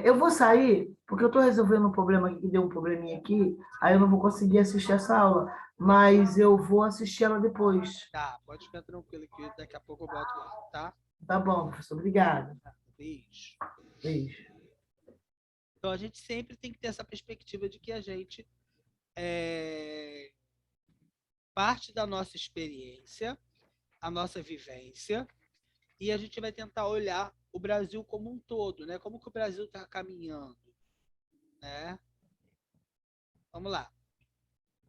Speaker 4: Eu vou sair, porque eu estou resolvendo um problema aqui, que deu um probleminha aqui, aí eu não vou conseguir assistir essa aula, mas eu vou assistir ela depois.
Speaker 1: Tá, pode ficar tranquilo que daqui a pouco eu boto lá, tá?
Speaker 4: Tá bom, professor, obrigado.
Speaker 1: Beijo.
Speaker 4: Beijo.
Speaker 1: Então, a gente sempre tem que ter essa perspectiva de que a gente parte da nossa experiência, a nossa vivência, e a gente vai tentar olhar o Brasil como um todo, né? Como que o Brasil está caminhando, né? Vamos lá.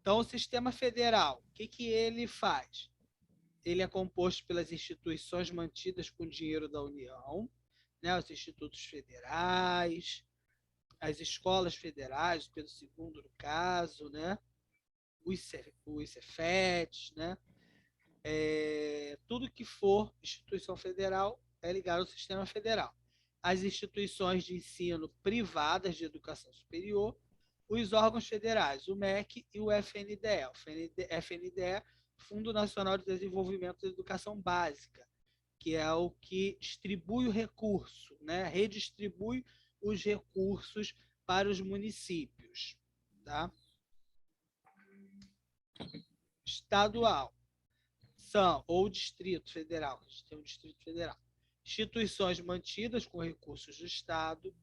Speaker 1: Então, o sistema federal, o que ele faz? Ele é composto pelas instituições mantidas com dinheiro da União, né? Os institutos federais, as escolas federais, pelo segundo no caso, né? Os Cefetes, né? Tudo que for instituição federal é ligado ao sistema federal. As instituições de ensino privadas de educação superior, os órgãos federais, o MEC e o FNDE. O FNDE, Fundo Nacional de Desenvolvimento da Educação Básica, que é o que distribui o recurso, né? Redistribui os recursos para os municípios. Tá? Estadual. são, ou Distrito Federal, a gente tem o Distrito Federal, instituições mantidas com recursos do Estado,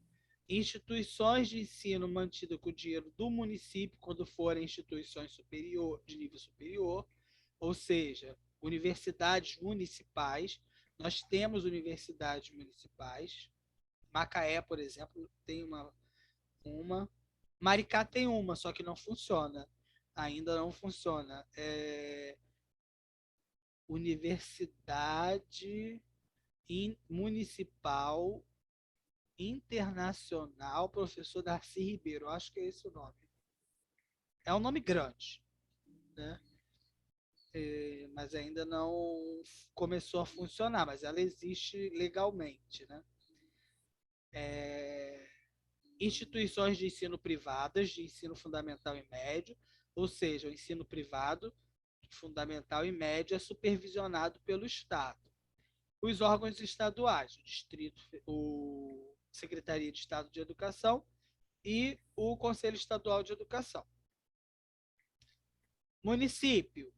Speaker 1: instituições de ensino mantidas com o dinheiro do município, quando forem instituições de nível superior, ou seja, universidades municipais. Nós temos universidades municipais. Macaé, por exemplo, tem uma. Maricá tem uma, só que não funciona. Ainda não funciona. Universidade Municipal Internacional Professor Darcy Ribeiro, acho que é esse o nome. É um nome grande, né? Mas ainda não começou a funcionar, mas ela existe legalmente, né? Instituições de ensino privadas, de ensino fundamental e médio, ou seja, o ensino privado, fundamental e médio, é supervisionado pelo Estado. Os órgãos estaduais, o Secretaria de Estado de Educação e o Conselho Estadual de Educação. Município,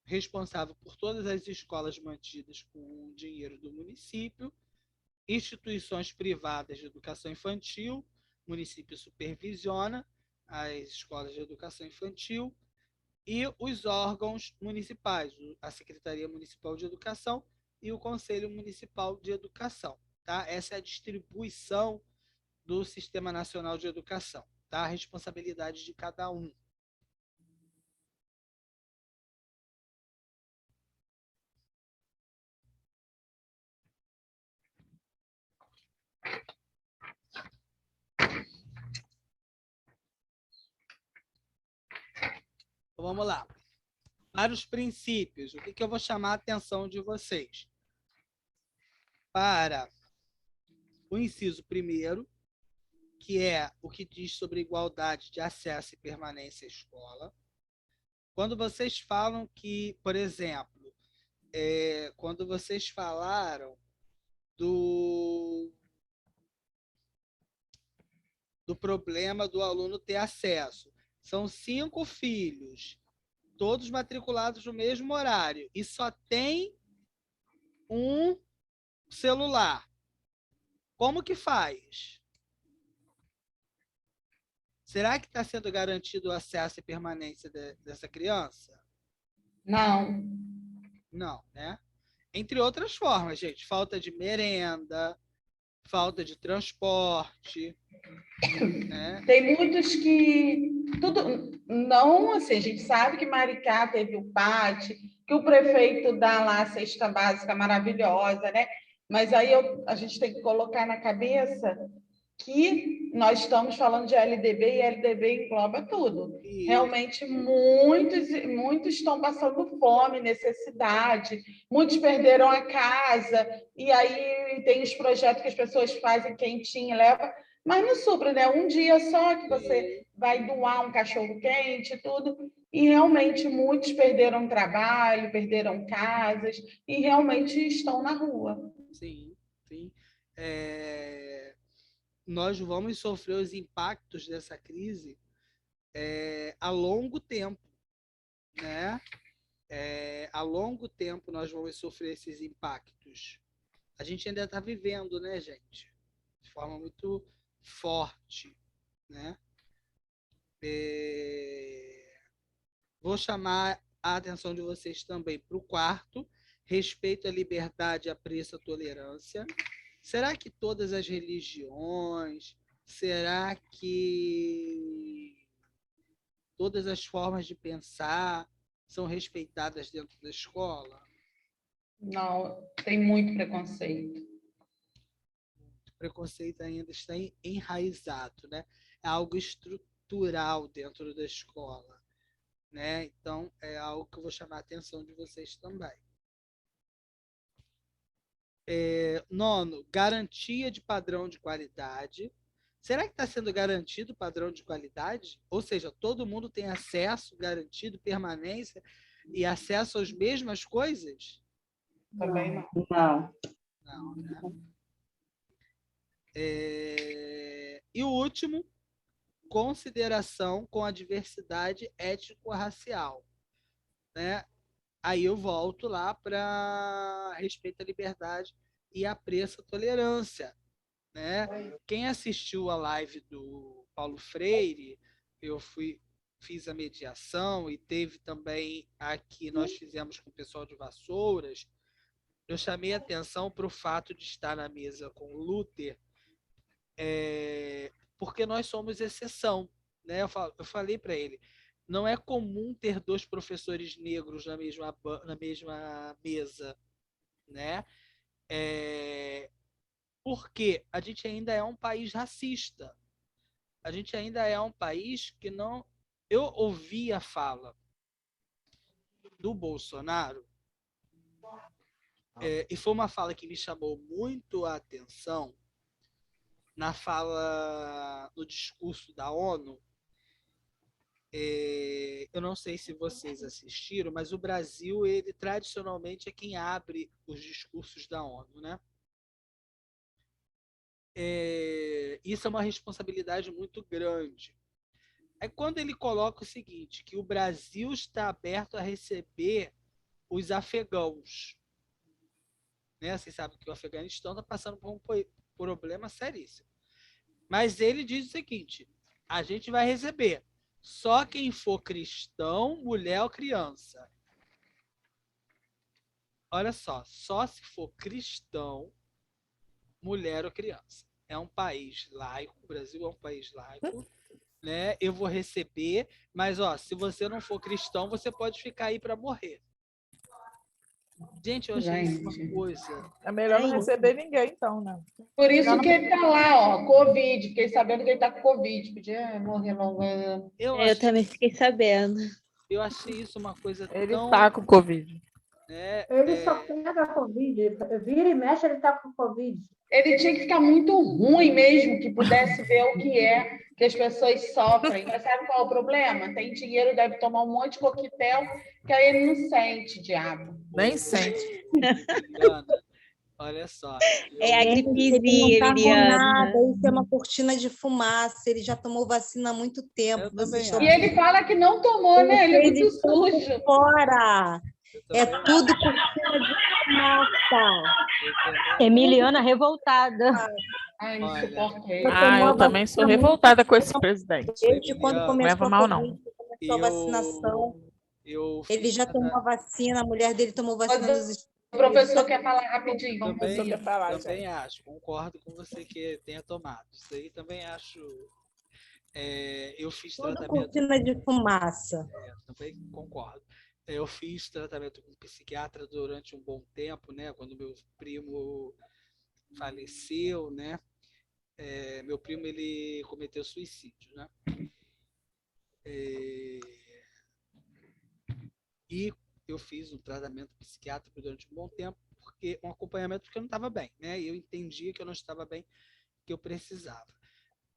Speaker 1: responsável por todas as escolas mantidas com o dinheiro do município. Instituições privadas de educação infantil, o município supervisiona as escolas de educação infantil. E os órgãos municipais, a Secretaria Municipal de Educação e o Conselho Municipal de Educação. Tá? Essa é a distribuição do Sistema Nacional de Educação. Tá? A responsabilidade de cada um. Então, vamos lá. Para os princípios, o que eu vou chamar a atenção de vocês? Para o inciso 1º, que é o que diz sobre igualdade de acesso e permanência à escola. Quando vocês falam que, por exemplo, quando vocês falaram do problema do aluno ter acesso, são 5 filhos, todos matriculados no mesmo horário, e só tem um celular. Como que faz? Será que está sendo garantido o acesso e permanência dessa criança?
Speaker 2: Não.
Speaker 1: Não, né? Entre outras formas, gente, falta de merenda, falta de transporte, né?
Speaker 2: Tem muitos que não, assim, a gente sabe que Maricá teve o PAT, que o prefeito dá lá a cesta básica maravilhosa, né? Mas aí a gente tem que colocar na cabeça que nós estamos falando de LDB e LDB engloba tudo.
Speaker 1: E
Speaker 2: Realmente, muitos estão passando fome, necessidade, muitos perderam a casa, e aí tem os projetos que as pessoas fazem quentinho e leva, mas não supra, né? Um dia só que você vai doar um cachorro-quente e tudo, e realmente muitos perderam trabalho, perderam casas, e realmente estão na rua.
Speaker 1: sim, sim. Nós vamos sofrer os impactos dessa crise a longo tempo, né? A longo tempo nós vamos sofrer esses impactos. A gente ainda está vivendo, né, gente? De forma muito forte, né? Vou chamar a atenção de vocês também para o 4º, respeito à liberdade, apreço à tolerância. Será que todas as religiões, será que todas as formas de pensar são respeitadas dentro da escola?
Speaker 2: Não, tem muito preconceito.
Speaker 1: O preconceito ainda está enraizado, né? É algo estrutural dentro da escola, né? Então, é algo que eu vou chamar a atenção de vocês também. 9º, garantia de padrão de qualidade. Será que está sendo garantido o padrão de qualidade? Ou seja, todo mundo tem acesso garantido, permanência e acesso às mesmas coisas?
Speaker 2: Também não.
Speaker 3: Não.
Speaker 1: Não, né? E o último, consideração com a diversidade étnico-racial, né? Aí eu volto lá para respeito à liberdade e apreço a tolerância, né? Quem assistiu a live do Paulo Freire, eu fiz a mediação e teve também a que nós fizemos com o pessoal de Vassouras. Eu chamei a atenção para o fato de estar na mesa com o Luther, porque nós somos exceção, né? Eu falei para ele, não é comum ter dois professores negros na mesma mesa, né? Porque a gente ainda é um país racista. A gente ainda é um país que não... Eu ouvi a fala do Bolsonaro, e foi uma fala que me chamou muito a atenção na fala, no discurso da ONU. Eu não sei se vocês assistiram, mas o Brasil, ele tradicionalmente é quem abre os discursos da ONU, né? Isso é uma responsabilidade muito grande. É quando ele coloca o seguinte, que o Brasil está aberto a receber os afegãos. Né? Vocês sabem que o Afeganistão está passando por um problema seríssimo. Mas ele diz o seguinte, a gente vai receber só quem for cristão, mulher ou criança. Olha só se for cristão, mulher ou criança. É um país laico, o Brasil é um país laico, né? Eu vou receber, mas se você não for cristão, você pode ficar aí para morrer. Gente, eu achei isso uma coisa.
Speaker 5: É melhor não receber ninguém, então, né?
Speaker 2: Por isso que ele está lá, Covid. Fiquei sabendo que ele está com Covid. Podia morrer logo.
Speaker 1: Eu
Speaker 8: também fiquei sabendo.
Speaker 1: Eu achei isso uma coisa
Speaker 5: Ele
Speaker 1: tão...
Speaker 5: tá com Covid.
Speaker 1: Né,
Speaker 6: Ele só pega Covid. Vira e mexe, ele está com Covid.
Speaker 2: Ele tinha que ficar muito ruim mesmo, que pudesse ver o que é que as pessoas sofrem. Mas sabe qual é o problema? Tem dinheiro, deve tomar um monte de coquetel, que aí ele não sente, diabo.
Speaker 5: Nem sente.
Speaker 1: Juliana, olha só.
Speaker 8: É a
Speaker 9: Ele
Speaker 8: gripezinha,
Speaker 9: não tá com
Speaker 8: Liliana.
Speaker 9: nada, isso é uma cortina de fumaça, ele já tomou vacina há muito tempo.
Speaker 1: Eu
Speaker 9: Vocês
Speaker 1: também
Speaker 2: E ele fala que não tomou, né? Ele é muito sujo.
Speaker 9: fora!
Speaker 1: Eu
Speaker 9: É
Speaker 1: também
Speaker 9: tudo cortina de fumaça.
Speaker 8: Emiliana revoltada.
Speaker 2: Ai,
Speaker 1: Olha.
Speaker 2: insuportável.
Speaker 5: Eu também sou revoltada com esse presidente.
Speaker 9: Desde quando
Speaker 1: Liliana,
Speaker 9: começou
Speaker 5: leva
Speaker 9: a
Speaker 5: mal,
Speaker 9: Covid, começou a vacinação. Ele já tomou a vacina, a mulher dele tomou vacina nos Estados
Speaker 2: O professor quer falar rapidinho. Vamos
Speaker 1: Também,
Speaker 2: ouvir.
Speaker 1: também acho, concordo com você que tenha tomado. Isso aí também acho. Eu fiz
Speaker 9: Tudo
Speaker 1: tratamento.
Speaker 9: cortina de fumaça.
Speaker 1: Também concordo. Eu fiz tratamento com psiquiatra durante um bom tempo, né? Quando meu primo faleceu, né? Meu primo, ele cometeu suicídio, né? E eu fiz um tratamento psiquiátrico durante um bom tempo, um acompanhamento porque eu não estava bem, né? E eu entendia que eu não estava bem, que eu precisava.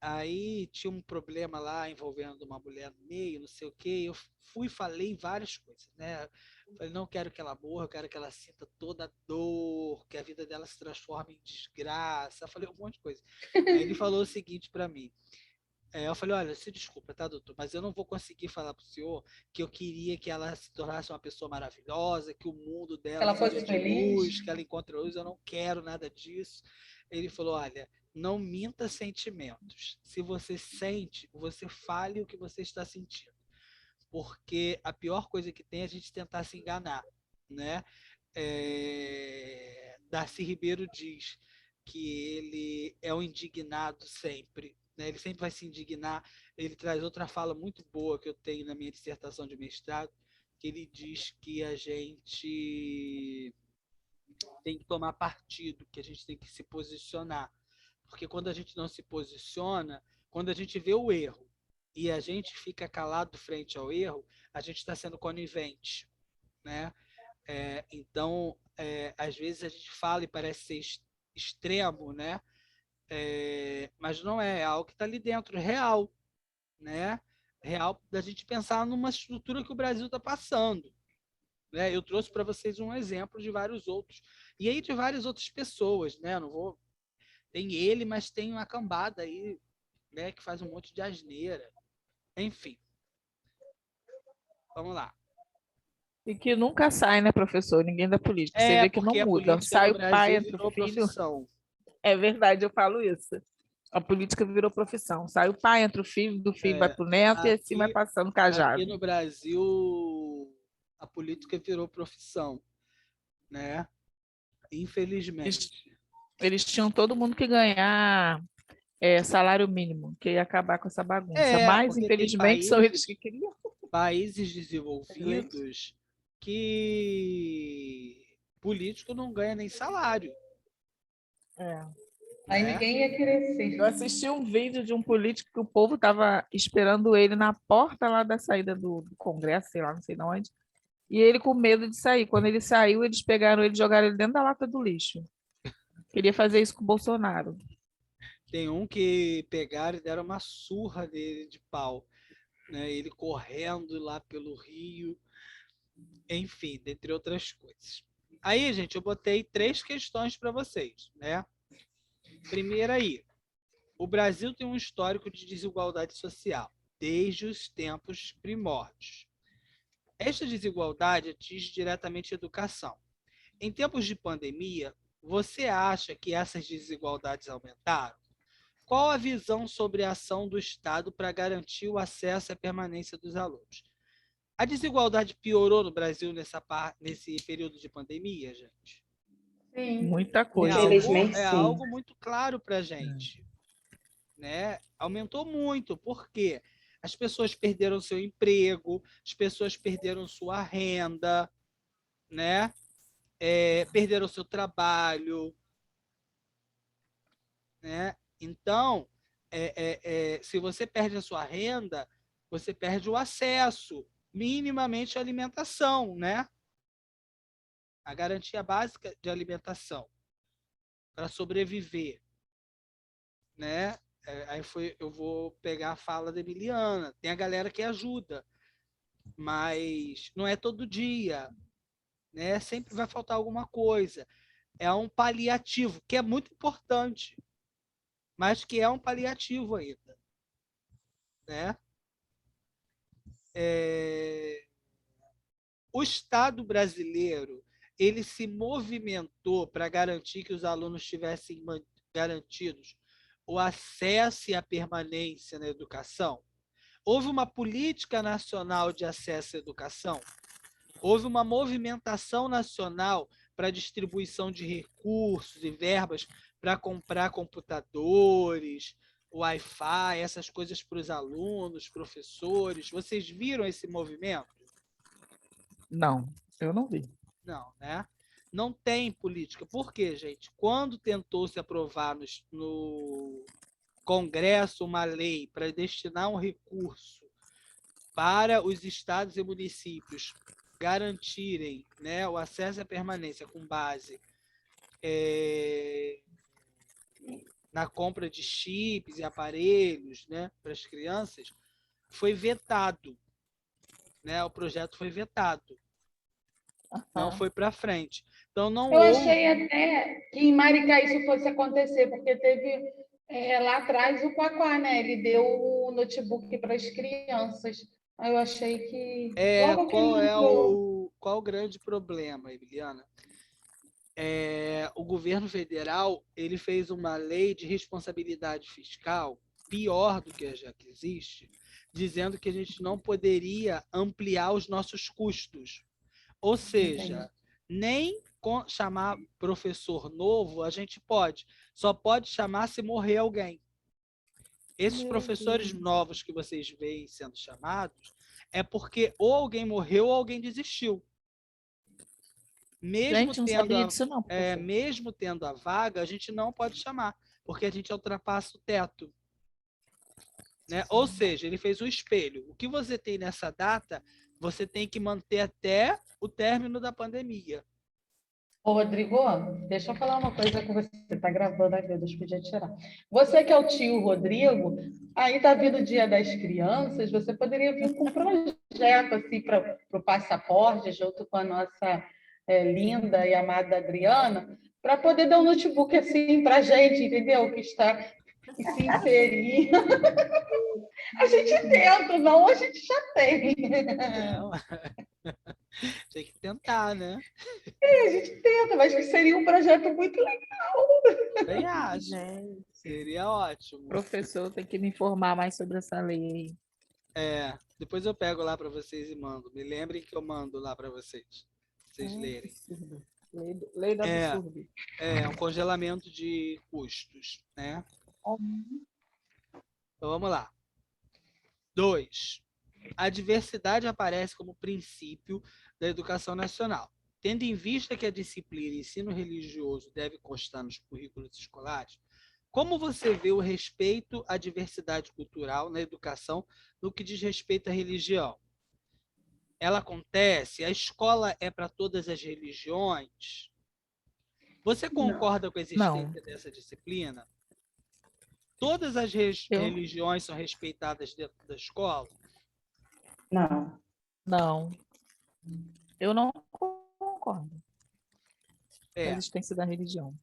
Speaker 1: Aí tinha um problema lá envolvendo uma mulher no meio, não sei o quê. Eu falei várias coisas, né? Falei, não quero que ela morra, eu quero que ela sinta toda a dor, que a vida dela se transforme em desgraça. Eu falei um monte de coisa. Aí ele falou o seguinte para mim. Eu falei, olha, se desculpa, tá, doutor, mas eu não vou conseguir falar pro senhor que eu queria que ela se tornasse uma pessoa maravilhosa, que o mundo dela
Speaker 2: Ela fosse
Speaker 1: seja de
Speaker 2: feliz.
Speaker 1: luz, que ela encontre luz, eu não quero nada disso. Ele falou, olha, não minta sentimentos. Se você sente, você fale o que você está sentindo. Porque a pior coisa que tem é a gente tentar se enganar, né? Darcy Ribeiro diz que ele é um indignado sempre, né? Ele sempre vai se indignar. Ele traz outra fala muito boa que eu tenho na minha dissertação de mestrado, que ele diz que a gente tem que tomar partido, que a gente tem que se posicionar. Porque quando a gente não se posiciona, quando a gente vê o erro e a gente fica calado frente ao erro, a gente está sendo conivente, né? Então, às vezes a gente fala e parece ser extremo, né? Mas não é algo que está ali dentro, real, né? Real da gente pensar numa estrutura que o Brasil está passando. Né? Eu trouxe para vocês um exemplo de vários outros. E aí de várias outras pessoas, né? Não vou... Tem ele, mas tem uma cambada aí, né, que faz um monte de asneira. Enfim. Vamos lá.
Speaker 5: E que nunca sai, né, professor? Ninguém da política. Você vê que não
Speaker 1: porque a
Speaker 5: muda.
Speaker 1: política
Speaker 5: Sai
Speaker 1: no
Speaker 5: o pai,
Speaker 1: Brasil
Speaker 5: entra
Speaker 1: virou
Speaker 5: o filho.
Speaker 1: profissão.
Speaker 5: É verdade, eu falo isso. A política virou profissão. Sai o pai, entra o filho, do filho vai para o neto e assim vai passando cajado.
Speaker 1: Aqui no Brasil, a política virou profissão, né? Infelizmente.
Speaker 5: Eles tinham todo mundo que ganhar salário mínimo, que ia acabar com essa bagunça. Mas,
Speaker 1: Porque tem
Speaker 5: infelizmente, são eles que queriam.
Speaker 1: países desenvolvidos que político não ganha nem salário.
Speaker 2: Aí ninguém ia querer ser.
Speaker 5: Eu assisti um vídeo de um político que o povo estava esperando ele na porta lá da saída do Congresso, sei lá, não sei de onde, e ele com medo de sair. Quando ele saiu, eles pegaram ele e jogaram ele dentro da lata do lixo. Queria fazer isso com o Bolsonaro.
Speaker 1: Tem um que pegaram e deram uma surra dele de pau, né? Ele correndo lá pelo Rio, enfim, dentre outras coisas. Aí, gente, eu botei 3 questões para vocês, né? Primeira aí, o Brasil tem um histórico de desigualdade social, desde os tempos primórdios. Esta desigualdade atinge diretamente a educação. Em tempos de pandemia, você acha que essas desigualdades aumentaram? Qual a visão sobre a ação do Estado para garantir o acesso e a permanência dos alunos? A desigualdade piorou no Brasil nesse período de pandemia, gente?
Speaker 2: Sim.
Speaker 5: Muita coisa.
Speaker 1: É algo muito claro para a gente, né? Aumentou muito, por quê? As pessoas perderam seu emprego, as pessoas perderam sua renda, né? Perderam seu trabalho, né? Então, se você perde a sua renda, você perde o acesso minimamente à alimentação, né? A garantia básica de alimentação para sobreviver, né? Eu vou pegar a fala da Emiliana. Tem a galera que ajuda, mas não é todo dia, né? Sempre vai faltar alguma coisa. É um paliativo, que é muito importante, mas que é um paliativo ainda, né? O Estado brasileiro, ele se movimentou para garantir que os alunos tivessem garantidos o acesso e a permanência na educação. Houve uma política nacional de acesso à educação. Houve uma movimentação nacional para distribuição de recursos e verbas para comprar computadores, Wi-Fi, essas coisas para os alunos, professores. Vocês viram esse movimento?
Speaker 5: Não, eu não vi.
Speaker 1: Não, né? Não tem política. Por quê, gente? Quando tentou se aprovar no Congresso uma lei para destinar um recurso para os estados e municípios garantirem, né, o acesso à permanência com base na compra de chips e aparelhos, né, para as crianças, foi vetado. Né? O projeto foi vetado. Não foi para frente. Então, não
Speaker 2: Eu achei até que em Maricá isso fosse acontecer, porque teve lá atrás o Quaquá, né? Ele deu o notebook para as crianças. Aí eu achei que.
Speaker 1: Qual o grande problema, Emiliana? O governo federal ele fez uma lei de responsabilidade fiscal pior do que a já que existe, dizendo que a gente não poderia ampliar os nossos custos. Ou seja, nem chamar professor novo a gente pode, só pode chamar se morrer alguém. Esses professores novos que vocês veem sendo chamados é porque ou alguém morreu ou alguém desistiu. Mesmo tendo a vaga, a gente não pode chamar, porque a gente ultrapassa o teto. Né? Ou seja, ele fez um espelho. O que você tem nessa data, você tem que manter até o término da pandemia.
Speaker 2: Ô, Rodrigo, deixa eu falar uma coisa com você. Você está gravando, ai meu Deus, podia tirar. Você que é o tio Rodrigo, aí está vindo o Dia das Crianças, você poderia vir com um projeto assim, para o passaporte, junto com a nossa linda e amada Adriana, para poder dar um notebook assim para a gente, entendeu? Que está se inserir. A gente tenta, não, a gente já tem.
Speaker 1: Tem que tentar, né?
Speaker 2: A gente tenta, mas seria um projeto muito legal.
Speaker 1: Bem acho.
Speaker 5: Gente,
Speaker 1: Seria ótimo.
Speaker 5: professor tem que me informar mais sobre essa lei aí.
Speaker 1: Depois eu pego lá para vocês e mando. Me lembrem que eu mando lá para vocês lerem.
Speaker 5: Absurdo. Lei do absurdo.
Speaker 1: Um congelamento de custos, né? Então vamos lá. 2. A diversidade aparece como princípio da educação nacional. Tendo em vista que a disciplina ensino religioso deve constar nos currículos escolares, como você vê o respeito à diversidade cultural na educação no que diz respeito à religião? Ela acontece? A escola é para todas as religiões? Você concorda com a existência dessa disciplina? Todas as religiões são respeitadas dentro da escola?
Speaker 3: Não.
Speaker 5: Não. Eu não concordo com a existência da religião.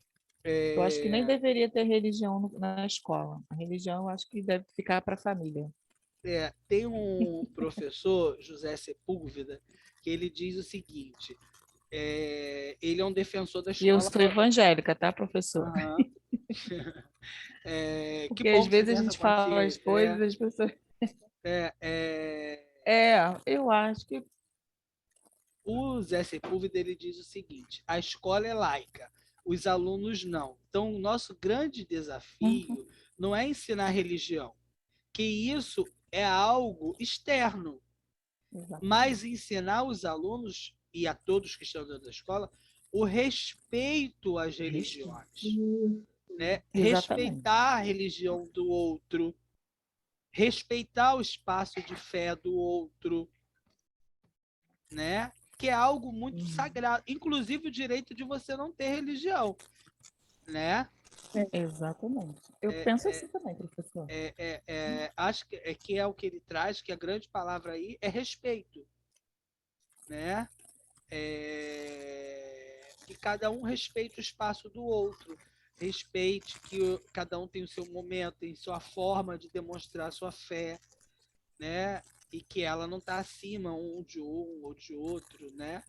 Speaker 5: Eu acho que nem deveria ter religião na escola. A religião, eu acho que deve ficar para a família.
Speaker 1: Tem um professor, José Sepúlveda, que ele diz o seguinte, ele é um defensor da escola...
Speaker 5: E eu sou evangélica, tá, professor? Porque às vezes a gente fala as coisas e as pessoas... eu acho que...
Speaker 1: O Zé Sepúlveda, ele diz o seguinte, a escola é laica, os alunos não. Então, o nosso grande desafio não é ensinar religião, que isso é algo externo, mas ensinar os alunos e a todos que estão dentro da escola o respeito às religiões, né? Respeitar a religião do outro, respeitar o espaço de fé do outro, né? Que é algo muito sagrado, inclusive o direito de você não ter religião, né?
Speaker 5: Exatamente. Eu penso assim também, professor.
Speaker 1: Acho que é o que ele traz, que a grande palavra aí é respeito, né? Que cada um respeite o espaço do outro, respeite que cada um tem o seu momento, tem sua forma de demonstrar sua fé, né? E que ela não está acima um ou de outro, né?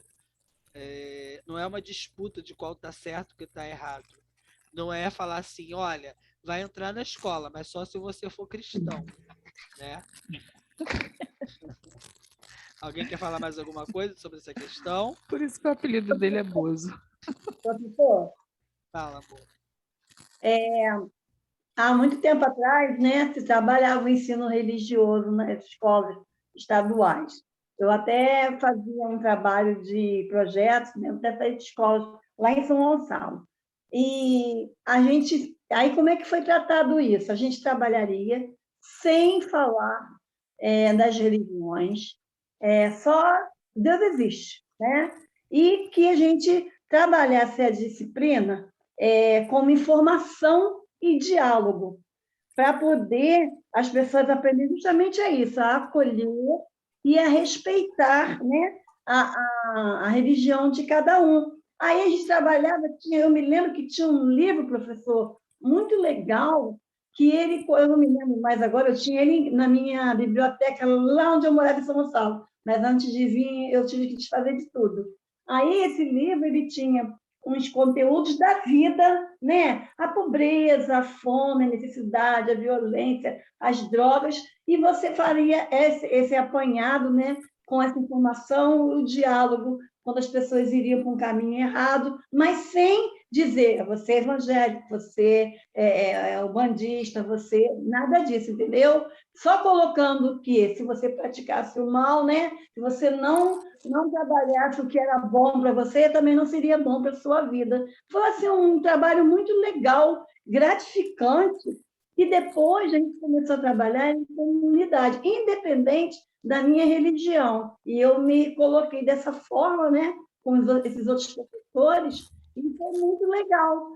Speaker 1: Não é uma disputa de qual está certo e que está errado. Não é falar assim, olha, vai entrar na escola, mas só se você for cristão, né? Alguém quer falar mais alguma coisa sobre essa questão?
Speaker 5: Por isso que o apelido dele é Bozo.
Speaker 3: Professor?
Speaker 1: Fala, amor.
Speaker 3: Há muito tempo atrás, né, se trabalhava o ensino religioso nas escolas estaduais. Eu até fazia um trabalho de projetos dentro dessas escolas lá em São Gonçalo. E aí como é que foi tratado isso? A gente trabalharia sem falar das religiões, só Deus existe, né? E que a gente trabalhasse a disciplina como informação e diálogo, para poder as pessoas aprenderem justamente a isso, a acolher e a respeitar, né, a religião de cada um. Aí a gente trabalhava, eu me lembro que tinha um livro, professor, muito legal, que eu não me lembro mais agora, eu tinha ele na minha biblioteca, lá onde eu morava em São Gonçalo, mas antes de vir, eu tive que desfazer de tudo. Aí esse livro, ele tinha uns conteúdos da vida, né? A pobreza, a fome, a necessidade, a violência, as drogas, e você faria esse apanhado, né? Com essa informação, o diálogo, quando as pessoas iriam para um caminho errado, mas sem dizer, você é evangélico, você é ubandista, você... Nada disso, entendeu? Só colocando que, se você praticasse o mal, né? Se você não trabalhasse o que era bom para você, também não seria bom para a sua vida. Foi assim, um trabalho muito legal, gratificante, e depois a gente começou a trabalhar em comunidade, independente da minha religião. E eu me coloquei dessa forma, né, com esses outros professores, e foi muito legal.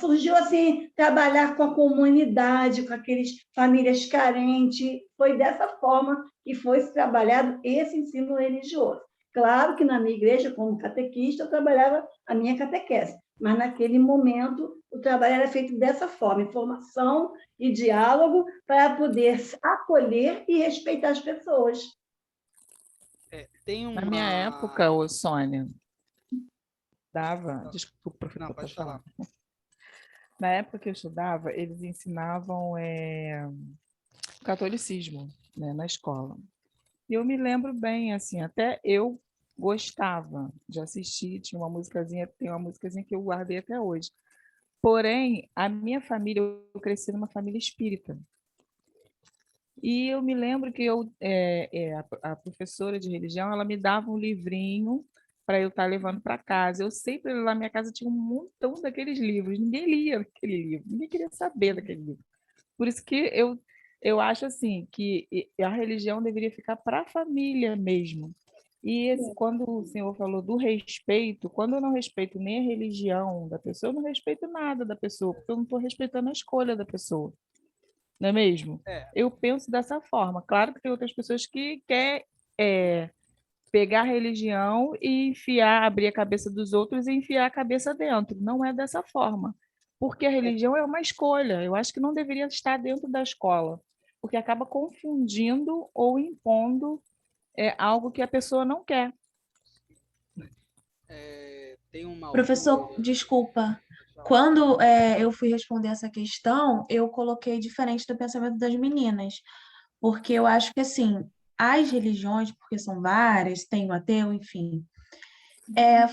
Speaker 3: Surgiu assim, trabalhar com a comunidade, com aquelas famílias carentes. Foi dessa forma que foi trabalhado esse ensino religioso. Claro que na minha igreja, como catequista, eu trabalhava a minha catequese, mas naquele momento o trabalho era feito dessa forma, informação e diálogo para poder acolher e respeitar as pessoas.
Speaker 1: Tem
Speaker 5: Na minha época, ô Sônia, desculpa, professor,
Speaker 1: Não, pode falar.
Speaker 5: Na época que eu estudava, eles ensinavam catolicismo, né, na escola. E eu me lembro bem, assim, até eu gostava de assistir, tem uma musicazinha que eu guardei até hoje. Porém, a minha família, eu cresci numa família espírita. E eu me lembro que a professora de religião, ela me dava um livrinho para eu estar levando para casa. Eu sempre, lá na minha casa, tinha um montão daqueles livros. Ninguém lia aquele livro, ninguém queria saber daquele livro. Por isso que eu acho assim que a religião deveria ficar para a família mesmo. E quando o senhor falou do respeito, quando eu não respeito nem a religião da pessoa, eu não respeito nada da pessoa, porque eu não estou respeitando a escolha da pessoa. Não é mesmo? Eu penso dessa forma. Claro que tem outras pessoas que querem pegar a religião e abrir a cabeça dos outros e enfiar a cabeça dentro. Não é dessa forma. Porque a religião é uma escolha. Eu acho que não deveria estar dentro da escola, porque acaba confundindo ou impondo algo que a pessoa não quer.
Speaker 1: Tem uma
Speaker 10: Professor,
Speaker 1: autora...
Speaker 10: desculpa. Quando eu fui responder essa questão, eu coloquei diferente do pensamento das meninas, porque eu acho que, assim, as religiões, porque são várias, tem o ateu, enfim,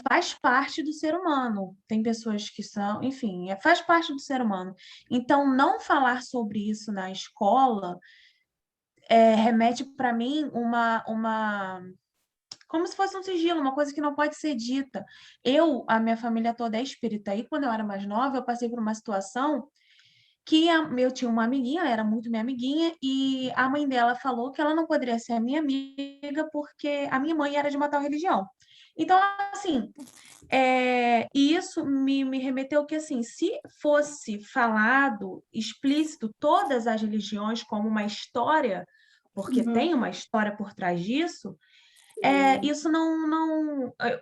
Speaker 10: faz parte do ser humano. Tem pessoas que são, enfim, faz parte do ser humano. Então, não falar sobre isso na escola remete para mim uma como se fosse um sigilo, uma coisa que não pode ser dita. A minha família toda é espírita. E quando eu era mais nova, eu passei por uma situação que eu tinha uma amiguinha, ela era muito minha amiguinha, e a mãe dela falou que ela não poderia ser a minha amiga porque a minha mãe era de uma tal religião. Então, assim, e isso me remeteu que, assim, se fosse falado, explícito, todas as religiões como uma história, porque tem uma história por trás disso, isso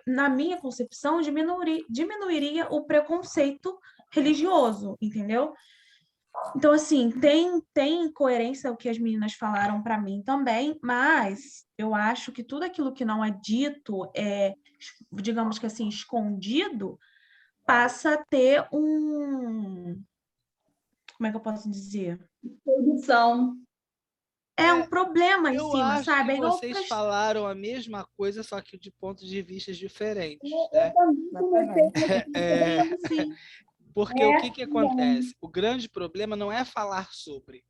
Speaker 10: na minha concepção, diminuiria o preconceito religioso, entendeu? Então, assim, tem coerência o que as meninas falaram para mim também, mas eu acho que tudo aquilo que não é dito, digamos que assim, escondido, passa a ter como é que eu posso dizer?
Speaker 3: Produção.
Speaker 10: Um problema em
Speaker 1: Eu
Speaker 10: cima,
Speaker 1: acho
Speaker 10: sabe?
Speaker 1: que vocês falaram a mesma coisa, só que de pontos de vista diferentes, né? Porque o que acontece? O grande problema não é falar sobre,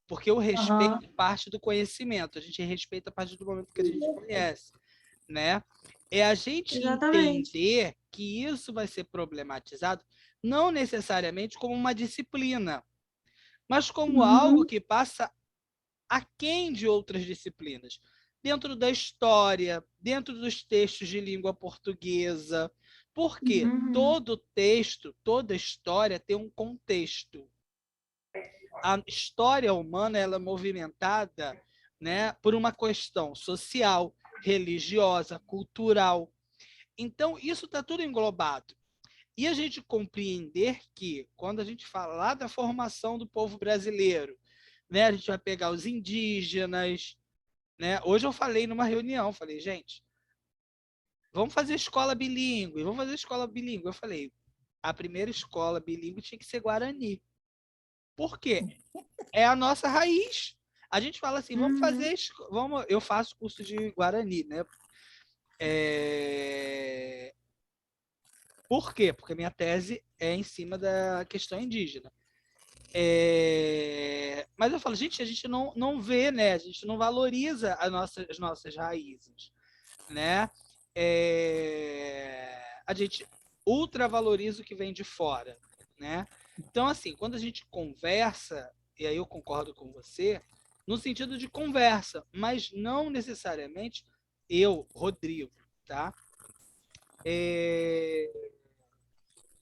Speaker 1: porque o respeito parte do conhecimento. A gente respeita a partir do momento que a gente conhece, né? É a gente entender que isso vai ser problematizado não necessariamente como uma disciplina, mas como algo que passa aquém de outras disciplinas, dentro da história, dentro dos textos de língua portuguesa, porque todo texto, toda história tem um contexto. A história humana ela é movimentada, né, por uma questão social, religiosa, cultural. Então, isso está tudo englobado. E a gente compreender que, quando a gente falar da formação do povo brasileiro, né, a gente vai pegar os indígenas, né? Hoje eu falei numa reunião, falei, gente, vamos fazer escola bilíngue, vamos fazer escola bilíngue. Eu falei, a primeira escola bilíngue tinha que ser Guarani. Por quê? É a nossa raiz. A gente fala assim, vamos fazer, eu faço curso de Guarani, né? Por quê? Porque a minha tese é em cima da questão indígena. Mas eu falo, gente, a gente não vê, né? A gente não valoriza as nossas raízes, né? A gente ultravaloriza o que vem de fora, né? Então, assim, quando a gente conversa, e aí eu concordo com você, no sentido de conversa, mas não necessariamente eu, Rodrigo, tá?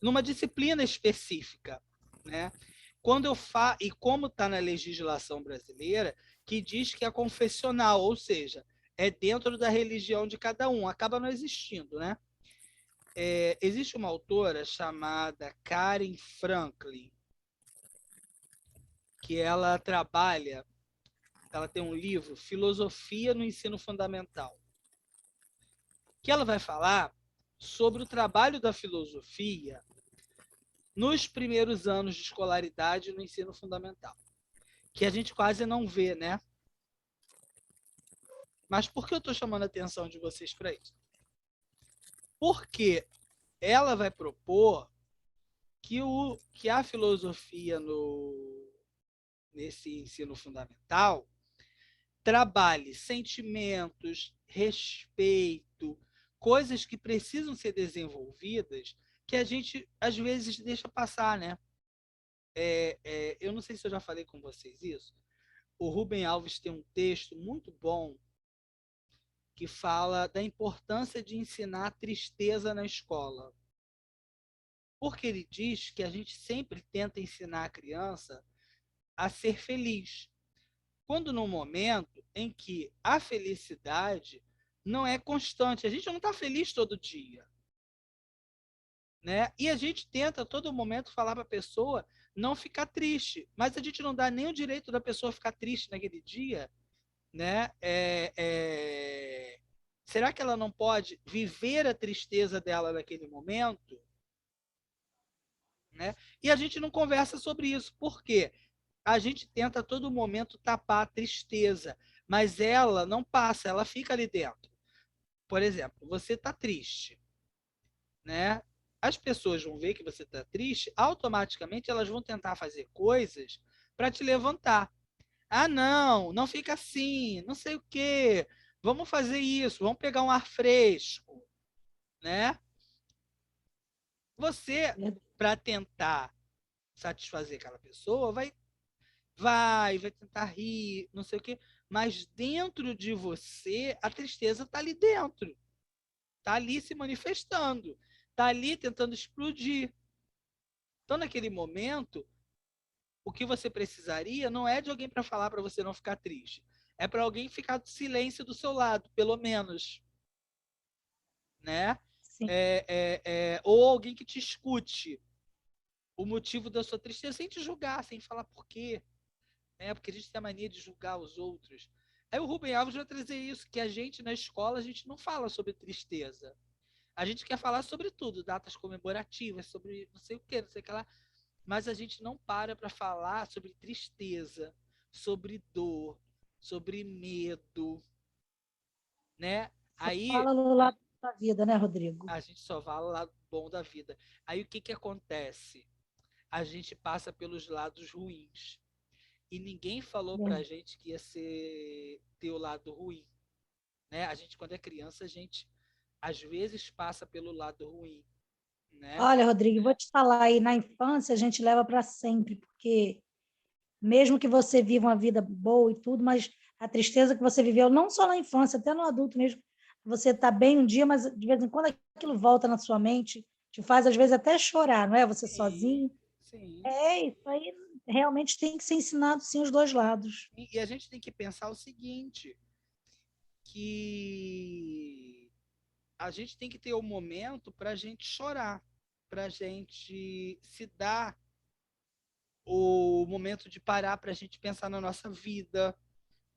Speaker 1: Numa disciplina específica, né? Quando eu e como está na legislação brasileira, que diz que é confessional, ou seja, é dentro da religião de cada um, acaba não existindo, né? Existe uma autora chamada Karen Franklin, que ela tem um livro, Filosofia no Ensino Fundamental. que ela vai falar sobre o trabalho da filosofia nos primeiros anos de escolaridade no ensino fundamental, que a gente quase não vê, né? Mas por que eu estou chamando a atenção de vocês para isso? Porque ela vai propor que a filosofia nesse ensino fundamental trabalhe sentimentos, respeito, coisas que precisam ser desenvolvidas, que a gente, às vezes, deixa passar, né? Eu não sei se eu já falei com vocês isso. O Rubem Alves tem um texto muito bom que fala da importância de ensinar tristeza na escola. Porque ele diz que a gente sempre tenta ensinar a criança a ser feliz, quando no momento em que a felicidade não é constante, a gente não está feliz todo dia, né? E a gente tenta a todo momento falar para a pessoa não ficar triste, mas a gente não dá nem o direito da pessoa ficar triste naquele dia, né? Será que ela não pode viver a tristeza dela naquele momento? Né? E a gente não conversa sobre isso. Por quê? A gente tenta a todo momento tapar a tristeza, mas ela não passa, ela fica ali dentro. Por exemplo, você está triste, né? As pessoas vão ver que você está triste, automaticamente elas vão tentar fazer coisas para te levantar. Ah, não, não fica assim, não sei o quê. Vamos fazer isso, vamos pegar um ar fresco, né? Você, para tentar satisfazer aquela pessoa, vai tentar rir, não sei o quê, mas dentro de você, a tristeza está ali dentro, está ali se manifestando, está ali tentando explodir. Então, naquele momento, o que você precisaria não é de alguém para falar para você não ficar triste, é para alguém ficar do silêncio do seu lado, pelo menos, né? Ou alguém que te escute o motivo da sua tristeza sem te julgar, sem falar por quê. Porque a gente tem a mania de julgar os outros. Aí o Rubem Alves vai trazer isso, que a gente, na escola, a gente não fala sobre tristeza. A gente quer falar sobre tudo, datas comemorativas, sobre não sei o que, não sei o que lá, mas a gente não para falar sobre tristeza, sobre dor, sobre medo, né? Aí
Speaker 11: Fala no lado da vida, né, Rodrigo?
Speaker 1: a gente só fala o lado bom da vida. Aí o que acontece? A gente passa pelos lados ruins. E ninguém falou pra gente que ia ter o lado ruim, né? A gente, quando é criança, a gente às vezes passa pelo lado ruim, né?
Speaker 11: Olha, Rodrigo, vou te falar aí, na infância a gente leva para sempre, porque mesmo que você viva uma vida boa e tudo, mas a tristeza que você viveu, não só na infância, até no adulto mesmo, você está bem um dia, mas de vez em quando aquilo volta na sua mente, te faz às vezes até chorar, não é? Você sozinho.
Speaker 1: Sim.
Speaker 11: Isso aí realmente tem que ser ensinado, sim, os dois lados.
Speaker 1: E a gente tem que pensar o seguinte, que a gente tem que ter um momento para a gente chorar, para a gente se dar o momento de parar para a gente pensar na nossa vida,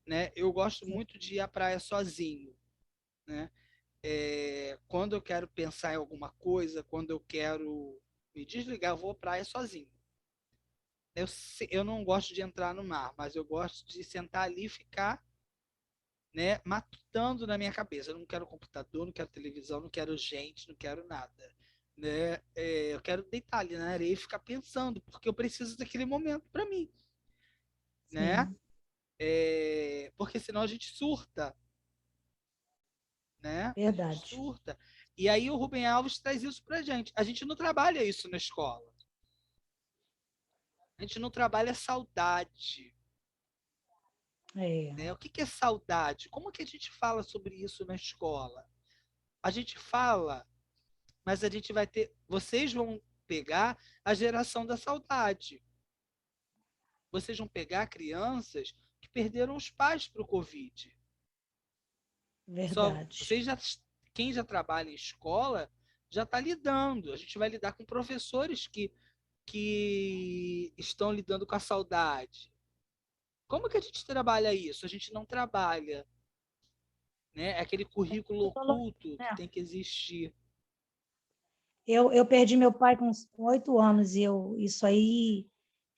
Speaker 1: né? Eu gosto muito de ir à praia sozinho, né? Quando eu quero pensar em alguma coisa, quando eu quero me desligar, eu vou à praia sozinho. Eu não gosto de entrar no mar, mas eu gosto de sentar ali e ficar, né, matutando na minha cabeça. Eu não quero computador, não quero televisão, não quero gente, não quero nada. Né? Eu quero deitar ali na areia e ficar pensando, porque eu preciso daquele momento para mim. Né? Porque senão a gente surta. Né?
Speaker 11: Verdade.
Speaker 1: A gente surta. E aí o Rubem Alves traz isso pra gente. A gente não trabalha isso na escola. A gente não trabalha saudade. Né? O que é saudade? Como que a gente fala sobre isso na escola? A gente fala, mas a gente vai ter... Vocês vão pegar a geração da saudade. Vocês vão pegar crianças que perderam os pais para o Covid.
Speaker 11: Verdade.
Speaker 1: Quem já trabalha em escola já está lidando. A gente vai lidar com professores que estão lidando com a saudade. Como que a gente trabalha isso? A gente não trabalha. né? É aquele currículo oculto que tem que existir.
Speaker 11: Eu perdi meu pai com 8 anos e isso aí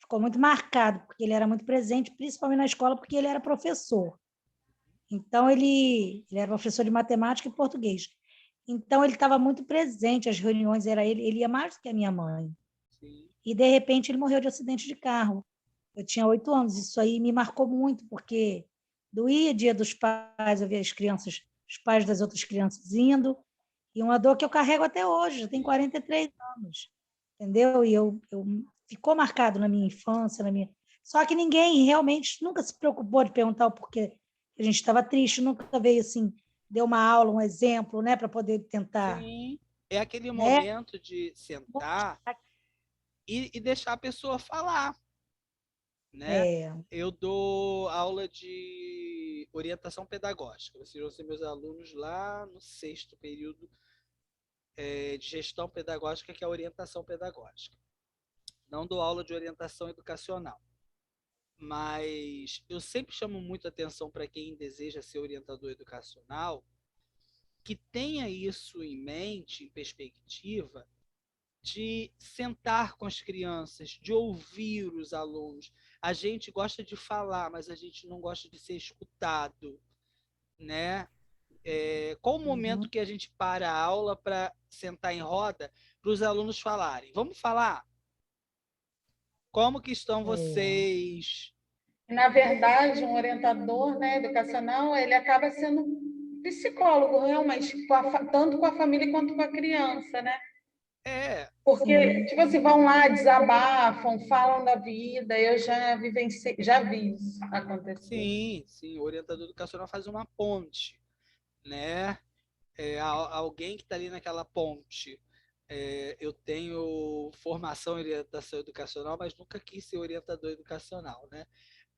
Speaker 11: ficou muito marcado, porque ele era muito presente, principalmente na escola, porque ele era professor. Então, ele era professor de matemática e português. Então, ele estava muito presente, as reuniões era ele ia mais do que a minha mãe.
Speaker 1: Sim.
Speaker 11: E, de repente, ele morreu de acidente de carro. Eu tinha 8 anos, isso aí me marcou muito, porque doía Dia dos Pais, eu via as crianças, os pais das outras crianças indo, e uma dor que eu carrego até hoje, já tenho 43 anos, entendeu? E ficou marcado na minha infância, Só que ninguém realmente nunca se preocupou de perguntar o porquê a gente estava triste, nunca veio assim, deu uma aula, um exemplo, né, para poder tentar.
Speaker 1: Sim, é aquele
Speaker 11: né?
Speaker 1: momento de sentar e deixar a pessoa falar, né? Eu dou aula de orientação pedagógica. Vocês vão ser meus alunos lá no 6º período de gestão pedagógica, que é a orientação pedagógica. Não dou aula de orientação educacional. Mas eu sempre chamo muito atenção para quem deseja ser orientador educacional, que tenha isso em mente, em perspectiva, de sentar com as crianças, de ouvir os alunos. A gente gosta de falar, mas a gente não gosta de ser escutado, né? Qual o momento que a gente para a aula para sentar em roda para os alunos falarem? Vamos falar? Como que estão vocês?
Speaker 2: Na verdade, um orientador, né, educacional, ele acaba sendo psicólogo, realmente, tanto com a família quanto com a criança, né? Porque, tipo assim, vão lá, desabafam, falam da vida, eu já vi isso acontecer.
Speaker 1: Sim, o orientador educacional faz uma ponte, né? Alguém que está ali naquela ponte. Eu tenho formação em orientação educacional, mas nunca quis ser orientador educacional, né?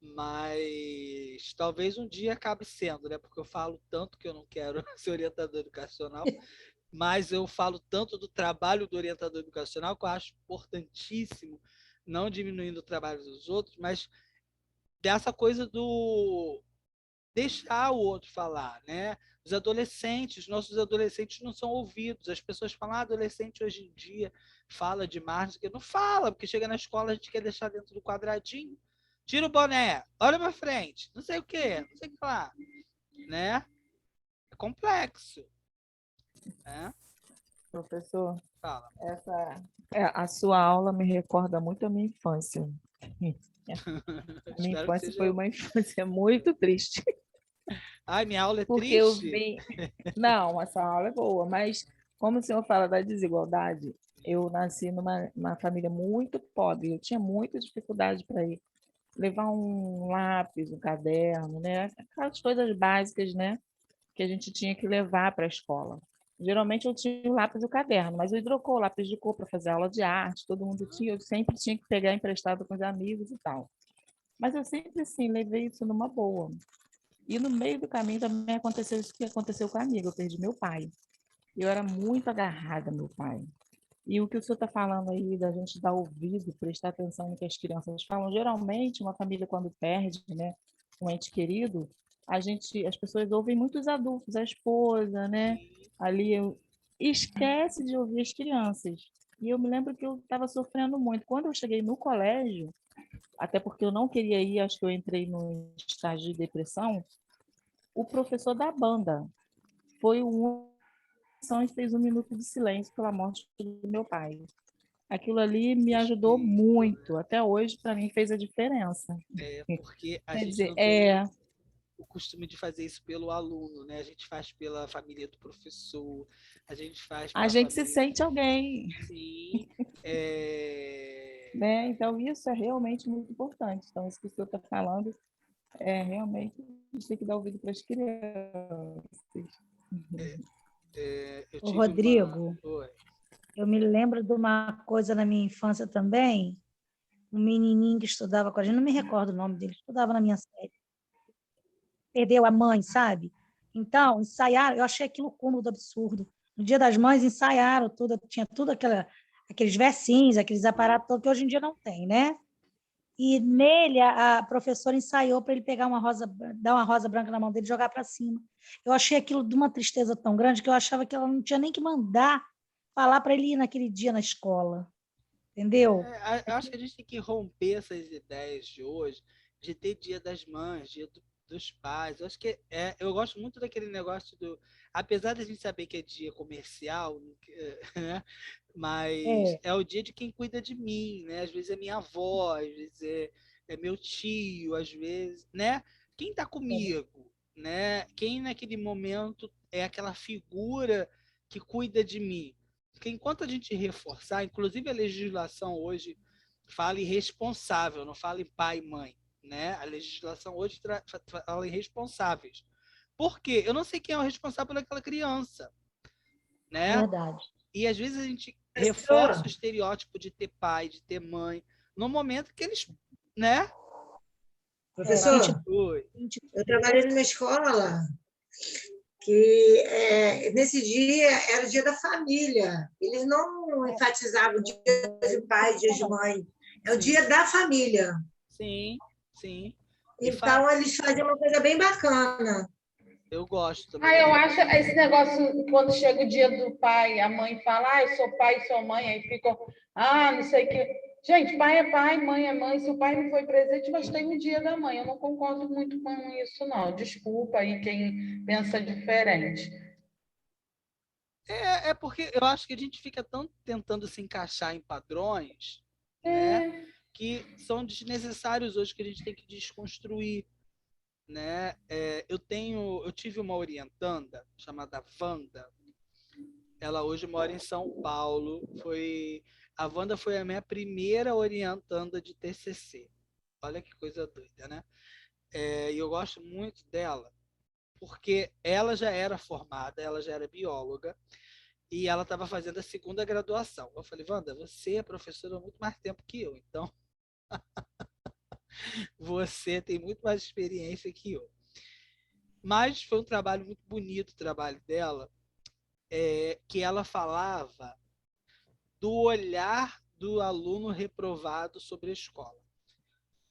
Speaker 1: Mas talvez um dia acabe sendo, né? Porque eu falo tanto que eu não quero ser orientador educacional, mas eu falo tanto do trabalho do orientador educacional que eu acho importantíssimo, não diminuindo o trabalho dos outros, mas dessa coisa do deixar o outro falar, né? Os adolescentes, nossos adolescentes não são ouvidos. As pessoas falam, adolescente hoje em dia fala demais, não fala, porque chega na escola a gente quer deixar dentro do quadradinho. Tira o boné, olha pra frente, não sei o quê, não sei o que lá, né? É complexo. Né?
Speaker 5: Professor,
Speaker 1: fala.
Speaker 5: A sua aula me recorda muito a minha infância. A minha infância foi uma infância muito triste.
Speaker 1: Ai, minha aula é
Speaker 5: porque eu
Speaker 1: triste?
Speaker 5: Não, essa aula é boa, mas como o senhor fala da desigualdade, eu nasci numa família muito pobre, eu tinha muita dificuldade para ir levar um lápis, um caderno, né? Aquelas coisas básicas, né? Que a gente tinha que levar para a escola. Geralmente eu tinha o lápis e o caderno, mas o hidrocor, o lápis de cor para fazer aula de arte, todo mundo tinha, eu sempre tinha que pegar emprestado com os amigos e tal. Mas eu sempre, assim, levei isso numa boa. E no meio do caminho também aconteceu isso que aconteceu com a amiga, eu perdi meu pai. Eu era muito agarrada ao meu pai. E o que o senhor está falando aí, da gente dar ouvido, prestar atenção no que as crianças falam, geralmente, uma família, quando perde, né, um ente querido, as pessoas ouvem muitos adultos, a esposa, né, ali, esquece de ouvir as crianças. E eu me lembro que eu estava sofrendo muito. Quando eu cheguei no colégio, até porque eu não queria ir, acho que eu entrei no estágio de depressão, o professor da banda foi o e fez 1 minuto de silêncio pela morte do meu pai. Aquilo ali me ajudou muito. Até hoje, para mim, fez a diferença.
Speaker 1: Porque a
Speaker 5: Quer
Speaker 1: gente
Speaker 5: dizer,
Speaker 1: não tem o costume de fazer isso pelo aluno, né? A gente faz pela família do professor, a gente faz pela
Speaker 5: a gente
Speaker 1: família...
Speaker 5: se sente alguém.
Speaker 1: Sim.
Speaker 5: Né? Então, isso é realmente muito importante. Então, isso que o senhor está falando é realmente a gente tem que dar ouvido para as crianças.
Speaker 11: Ô, Rodrigo, eu me lembro de uma coisa na minha infância também, um menininho que estudava com a gente, não me recordo o nome dele, estudava na minha série. Perdeu a mãe, sabe? Então, ensaiaram, eu achei aquilo cúmulo do absurdo. No Dia das Mães, ensaiaram tudo, tinha tudo aqueles versinhos, aqueles aparatos que hoje em dia não tem, né? E nele, a professora ensaiou para ele pegar uma rosa, dar uma rosa branca na mão dele e jogar para cima. Eu achei aquilo de uma tristeza tão grande que eu achava que ela não tinha nem que mandar falar para ele ir naquele dia na escola. Entendeu?
Speaker 1: Eu acho que a gente tem que romper essas ideias de hoje, de ter Dia das Mães, dos Pais. Eu acho que eu gosto muito daquele negócio do... Apesar da gente saber que é dia comercial, né? Mas é o dia de quem cuida de mim, né? Às vezes é minha avó, às vezes é meu tio, às vezes, né? Quem está comigo, né? Quem naquele momento é aquela figura que cuida de mim. Porque enquanto a gente reforçar, inclusive a legislação hoje fala em responsável, não fala em pai e mãe, né? A legislação hoje fala em responsáveis. Por quê? Eu não sei quem é o responsável daquela criança, né?
Speaker 11: Verdade.
Speaker 1: E às vezes a gente reforça o estereótipo de ter pai, de ter mãe, no momento que eles, né?
Speaker 12: Professor, eu trabalhei numa escola lá, que nesse dia era o dia da família. Eles não enfatizavam o dia de pai, dia de mãe. É o dia da família.
Speaker 1: Sim, sim.
Speaker 12: Então, eles faziam uma coisa bem bacana.
Speaker 1: Eu gosto também.
Speaker 2: Eu acho esse negócio, quando chega o dia do pai, a mãe fala, eu sou pai, sou mãe, aí ficam, não sei o quê. Gente, pai é pai, mãe é mãe. Se o pai não foi presente, mas tem o dia da mãe. Eu não concordo muito com isso, não. Desculpa aí quem pensa diferente.
Speaker 1: É porque eu acho que a gente fica tão tentando se encaixar em padrões, né, que são desnecessários hoje, que a gente tem que desconstruir, né? Eu tive uma orientanda chamada Wanda. Ela hoje mora em São Paulo. A Wanda foi a minha primeira orientanda de TCC. Olha que coisa doida, né? E eu gosto muito dela, porque ela já era formada, ela já era bióloga, e ela estava fazendo a segunda graduação. Eu falei, Wanda, você é professora há muito mais tempo que eu, então você tem muito mais experiência que eu. Mas foi um trabalho muito bonito, o trabalho dela, que ela falava do olhar do aluno reprovado sobre a escola.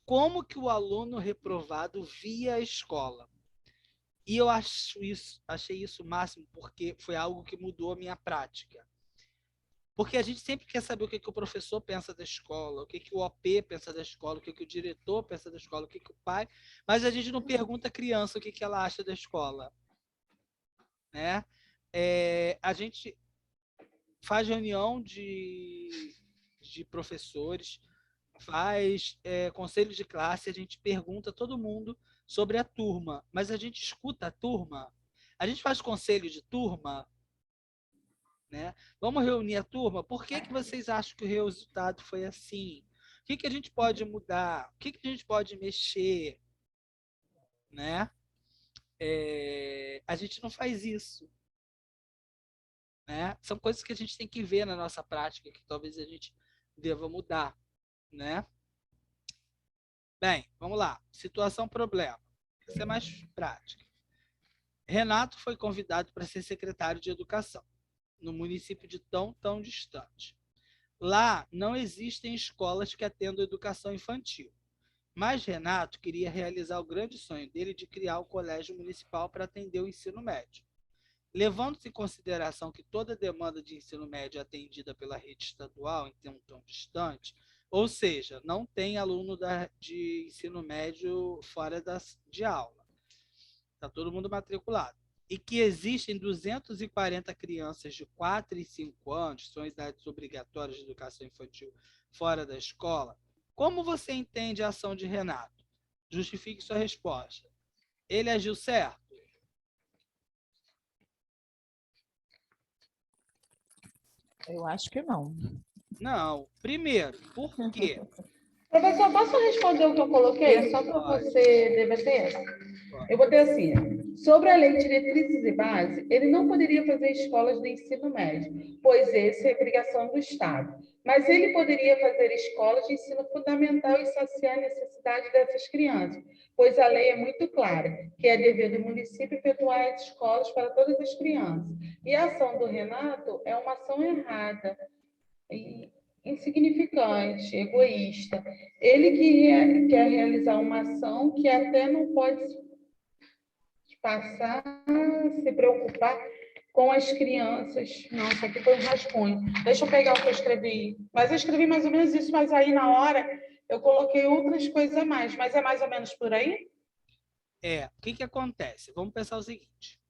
Speaker 1: Como que o aluno reprovado via a escola? E eu achei isso o máximo, porque foi algo que mudou a minha prática. Porque a gente sempre quer saber o que o professor pensa da escola, o que o OP pensa da escola, o que o diretor pensa da escola, o que o pai... Mas a gente não pergunta à criança o que ela acha da escola, né? A gente faz reunião de professores, faz conselho de classe, a gente pergunta a todo mundo sobre a turma, mas a gente escuta a turma, a gente faz conselho de turma, né? Vamos reunir a turma, por que vocês acham que o resultado foi assim? O que a gente pode mudar? O que a gente pode mexer? Né? A gente não faz isso. Né? São coisas que a gente tem que ver na nossa prática, que talvez a gente deva mudar. Né? Bem, vamos lá. Situação problema. Isso é mais prática. Renato foi convidado para ser secretário de Educação no município de tão distante. Lá não existem escolas que atendam educação infantil, mas Renato queria realizar o grande sonho dele de criar um colégio municipal para atender o ensino médio. Levando-se em consideração que toda demanda de ensino médio é atendida pela rede estadual em tão distante, ou seja, não tem aluno de ensino médio fora de aula. Está todo mundo matriculado. E que existem 240 crianças de 4 e 5 anos, são idades obrigatórias de educação infantil fora da escola, como você entende a ação de Renato? Justifique sua resposta. Ele agiu certo?
Speaker 5: Eu acho que não.
Speaker 1: Não. Primeiro, por quê?
Speaker 2: Professor, posso responder o que eu coloquei, só para você debater? Eu botei assim, sobre a lei de diretrizes e base, ele não poderia fazer escolas de ensino médio, pois essa é obrigação do Estado. Mas ele poderia fazer escolas de ensino fundamental e saciar a necessidade dessas crianças, pois a lei é muito clara, que é dever do município efetuar as escolas para todas as crianças. E a ação do Renato é uma ação errada. insignificante, egoísta. Ele que quer realizar uma ação que até não pode passar a se preocupar com as crianças. Não, isso aqui foi um rascunho. Deixa eu pegar o que eu escrevi. Mas eu escrevi mais ou menos isso, mas aí na hora eu coloquei outras coisas a mais. Mas é mais ou menos por aí?
Speaker 1: O que acontece? Vamos pensar o seguinte.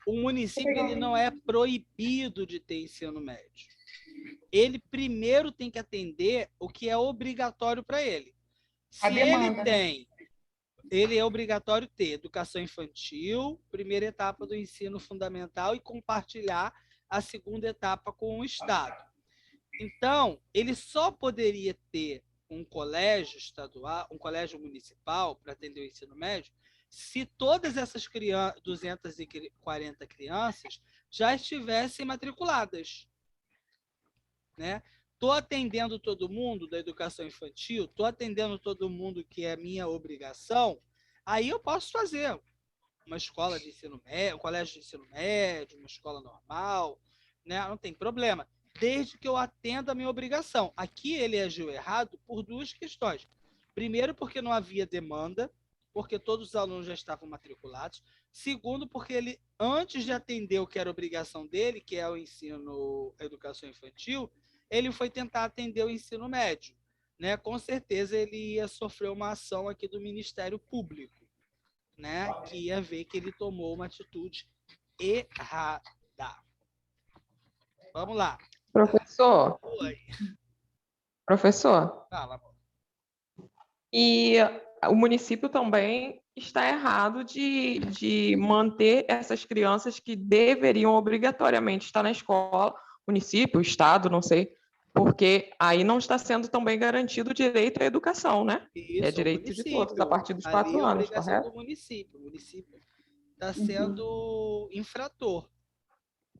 Speaker 1: O município ele não é proibido de ter ensino médio. Ele primeiro tem que atender o que é obrigatório para ele. Se ele tem, ele é obrigatório ter educação infantil, primeira etapa do ensino fundamental e compartilhar a segunda etapa com o Estado. Então, ele só poderia ter um colégio estadual, um colégio municipal para atender o ensino médio, se todas essas 240 crianças já estivessem matriculadas. Né? Estou atendendo todo mundo da educação infantil, estou atendendo todo mundo que é minha obrigação, aí eu posso fazer uma escola de ensino médio, um colégio de ensino médio, uma escola normal, né? Não tem problema, desde que eu atenda a minha obrigação. Aqui ele agiu errado por duas questões. Primeiro, porque não havia demanda, porque todos os alunos já estavam matriculados. Segundo, porque ele, antes de atender o que era obrigação dele, que é o ensino, a educação infantil, ele foi tentar atender o ensino médio. Né? Com certeza ele ia sofrer uma ação aqui do Ministério Público, né? Que ia ver que ele tomou uma atitude errada. Vamos lá.
Speaker 13: Professor.
Speaker 1: Oi.
Speaker 13: Professor.
Speaker 1: Fala, amor.
Speaker 13: E o município também está errado de manter essas crianças que deveriam obrigatoriamente estar na escola, município, estado, não sei, porque aí não está sendo também garantido o direito à educação, né?
Speaker 1: Isso,
Speaker 13: é direito de todos, a partir dos 4 anos, correto?
Speaker 1: Do município. O município está sendo infrator.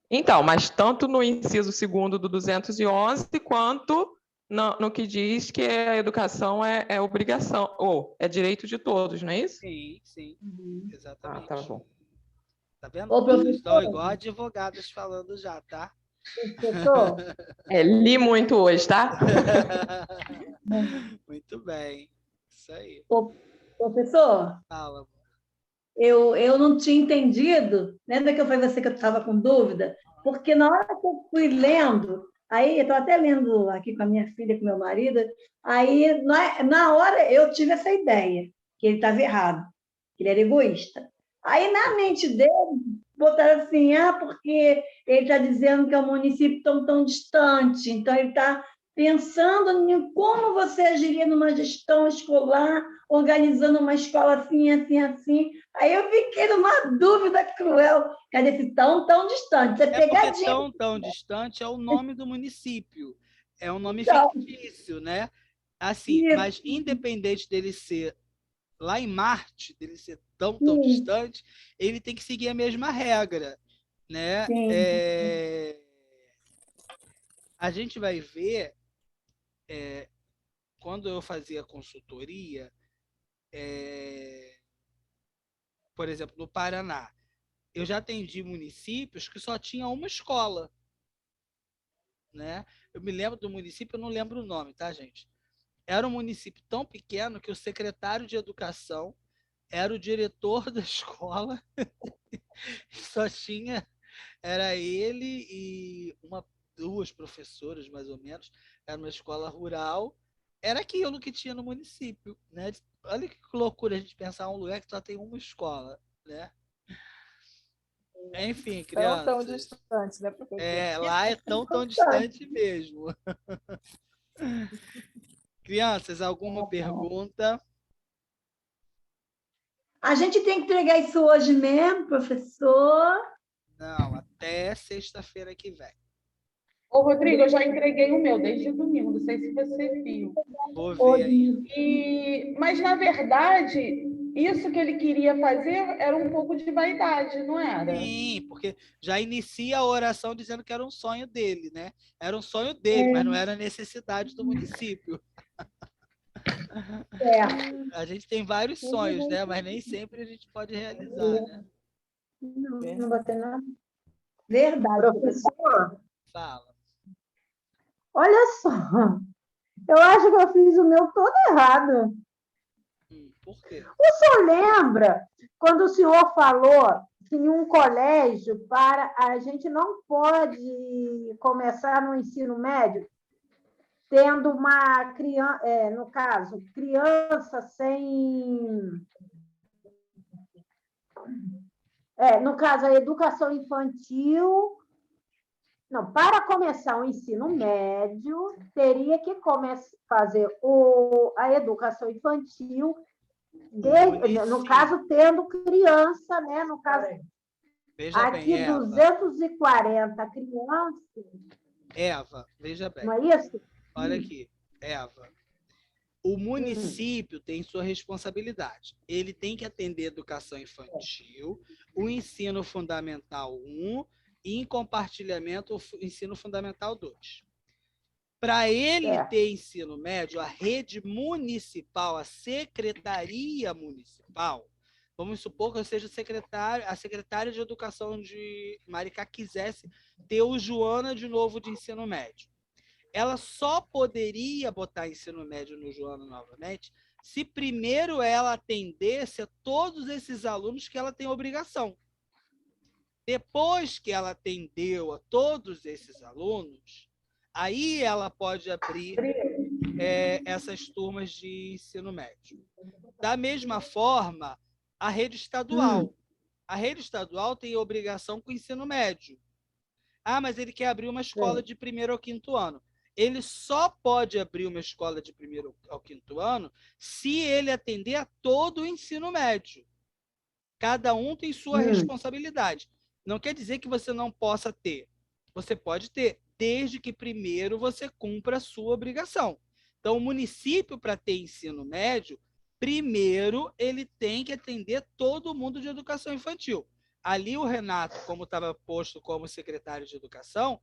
Speaker 13: Então, mas tanto no inciso 2º do 211, quanto no que diz que a educação é obrigação, ou é direito de todos, não é isso?
Speaker 1: Sim, sim, exatamente.
Speaker 13: Ah, tá bom.
Speaker 1: Tá vendo? Vocês estão igual advogadas falando já, tá?
Speaker 6: Professor?
Speaker 13: Li muito hoje, tá?
Speaker 1: Muito bem. Isso aí.
Speaker 3: Professor?
Speaker 1: Fala.
Speaker 3: Eu não tinha entendido, lembra que eu falei você que eu estava com dúvida? Porque na hora que eu fui lendo, aí eu estou até lendo aqui com a minha filha, com meu marido, aí na hora eu tive essa ideia, que ele estava errado, que ele era egoísta. Aí na mente dele, botaram assim, porque ele está dizendo que é um município tão distante, então ele está pensando em como você agiria numa gestão escolar, organizando uma escola assim. Aí eu fiquei numa dúvida cruel. Cadê esse tão distante? Você
Speaker 1: pegadinha. Porque tão distante é o nome do município. É um nome fictício, né? Assim, mas independente dele ser lá em Marte, dele ser tão distante, ele tem que seguir a mesma regra, né? A gente vai ver, quando eu fazia consultoria, por exemplo, no Paraná, eu já atendi municípios que só tinham uma escola, né? Eu me lembro do município, eu não lembro o nome, tá, gente? Era um município tão pequeno que o secretário de educação era o diretor da escola, só tinha, era ele e duas professoras, mais ou menos, era uma escola rural, era aquilo que tinha no município, né? Olha que loucura a gente pensar um lugar que só tem uma escola, né? Enfim, crianças.
Speaker 5: Tão distante, né, professor?
Speaker 1: Lá é tão distante mesmo. Crianças, alguma pergunta?
Speaker 3: A gente tem que entregar isso hoje mesmo, professor?
Speaker 1: Não, até sexta-feira que vem.
Speaker 2: Ô, Rodrigo, eu já entreguei o meu desde domingo, não sei se você viu.
Speaker 1: Vou ver aí.
Speaker 2: Mas, na verdade, isso que ele queria fazer era um pouco de vaidade, não era?
Speaker 1: Sim, porque já inicia a oração dizendo que era um sonho dele, né? Era um sonho dele, mas não era necessidade do município. A gente tem vários sonhos, né? Mas nem sempre a gente pode realizar, né?
Speaker 3: Não botei nada. Verdade.
Speaker 6: Professor?
Speaker 1: Fala.
Speaker 6: Olha só, eu acho que eu fiz o meu todo errado.
Speaker 1: Por quê?
Speaker 6: O senhor lembra quando o senhor falou que em um colégio a gente não pode começar no ensino médio tendo uma criança, no caso, criança sem... no caso, a educação infantil... Não, para começar o ensino médio, teria que fazer a educação infantil, no caso, tendo criança, né? No caso,
Speaker 1: veja
Speaker 6: aqui
Speaker 1: bem, Eva.
Speaker 6: 240 crianças.
Speaker 1: Eva, veja bem.
Speaker 6: Não é isso?
Speaker 1: Olha aqui, Eva. O município tem sua responsabilidade. Ele tem que atender a educação infantil, o ensino fundamental 1 e, em compartilhamento, o ensino fundamental 2. Para ele ter ensino médio, a rede municipal, a secretaria municipal, vamos supor que eu seja a secretária de educação de Maricá quisesse ter o Joana de novo de ensino médio. Ela só poderia botar ensino médio no Joana novamente se primeiro ela atendesse a todos esses alunos que ela tem obrigação. Depois que ela atendeu a todos esses alunos, aí ela pode abrir essas turmas de ensino médio. Da mesma forma, a rede estadual. A rede estadual tem obrigação com o ensino médio. Ah, mas ele quer abrir uma escola de 1º ao 5º ano. Ele só pode abrir uma escola de 1º ao 5º ano se ele atender a todo o ensino médio. Cada um tem sua responsabilidade. Não quer dizer que você não possa ter. Você pode ter, desde que primeiro você cumpra a sua obrigação. Então, o município, para ter ensino médio, primeiro ele tem que atender todo mundo de educação infantil. Ali o Renato, como estava posto como secretário de educação,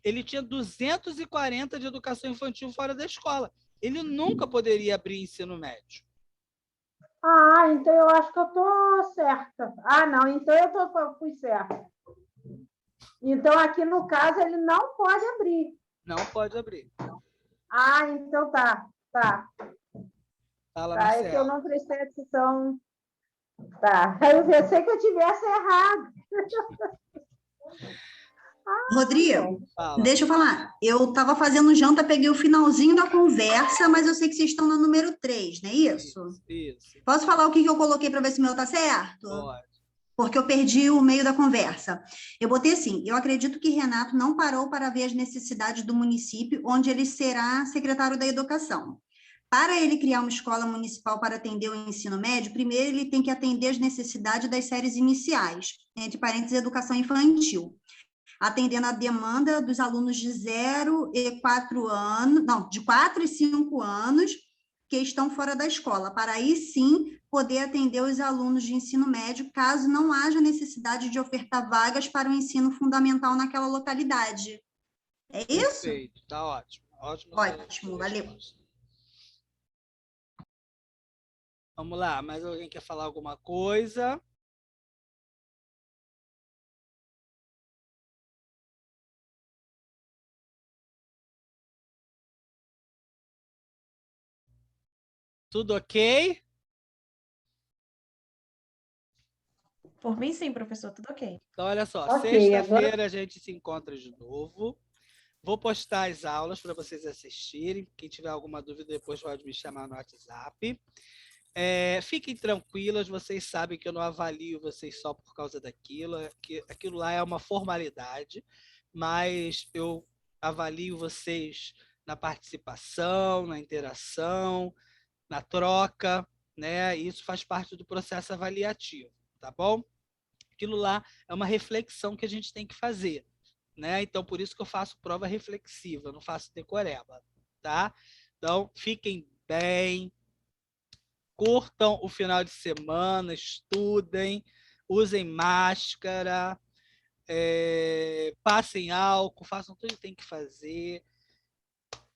Speaker 1: ele tinha 240 de educação infantil fora da escola. Ele nunca poderia abrir ensino médio.
Speaker 6: Ah, então eu acho que eu estou certa. Ah, não, então eu fui certa. Então, aqui no caso, ele não pode abrir.
Speaker 1: Não pode abrir.
Speaker 6: Ah, então tá.
Speaker 1: Fala,
Speaker 6: é que eu não prestei atenção. Tá. Eu pensei que eu tivesse errado.
Speaker 14: Rodrigo, deixa eu falar. Eu estava fazendo janta, peguei o finalzinho da conversa, mas eu sei que vocês estão no número 3, não é isso?
Speaker 1: Isso.
Speaker 14: Posso falar o que eu coloquei para ver se o meu está certo?
Speaker 1: Pode.
Speaker 14: Porque eu perdi o meio da conversa. Eu botei assim, eu acredito que Renato não parou para ver as necessidades do município, onde ele será secretário da educação. Para ele criar uma escola municipal para atender o ensino médio, primeiro ele tem que atender as necessidades das séries iniciais, entre parênteses, educação infantil, atendendo a demanda dos alunos de 0 e 4 anos, não, de 4 e 5 anos, que estão fora da escola, para aí sim poder atender os alunos de ensino médio, caso não haja necessidade de ofertar vagas para o ensino fundamental naquela localidade. É isso?
Speaker 1: Perfeito, tá ótimo.
Speaker 14: Ótimo, valeu.
Speaker 1: Vamos lá, mais alguém quer falar alguma coisa? Tudo ok?
Speaker 10: Por mim, sim, professor, tudo ok.
Speaker 1: Então, olha só,
Speaker 6: Ok,
Speaker 1: sexta-feira
Speaker 6: agora-
Speaker 1: a gente se encontra de novo. Vou postar as aulas para vocês assistirem. Quem tiver alguma dúvida, depois pode me chamar no WhatsApp. Fiquem tranquilas, vocês sabem que eu não avalio vocês só por causa daquilo. Aquilo lá é uma formalidade, mas eu avalio vocês na participação, na interação, na troca, né? Isso faz parte do processo avaliativo, tá bom? Aquilo lá é uma reflexão que a gente tem que fazer, né? Então, por isso que eu faço prova reflexiva, não faço decoreba, tá? Então, fiquem bem, curtam o final de semana, estudem, usem máscara, passem álcool, façam tudo que tem que fazer,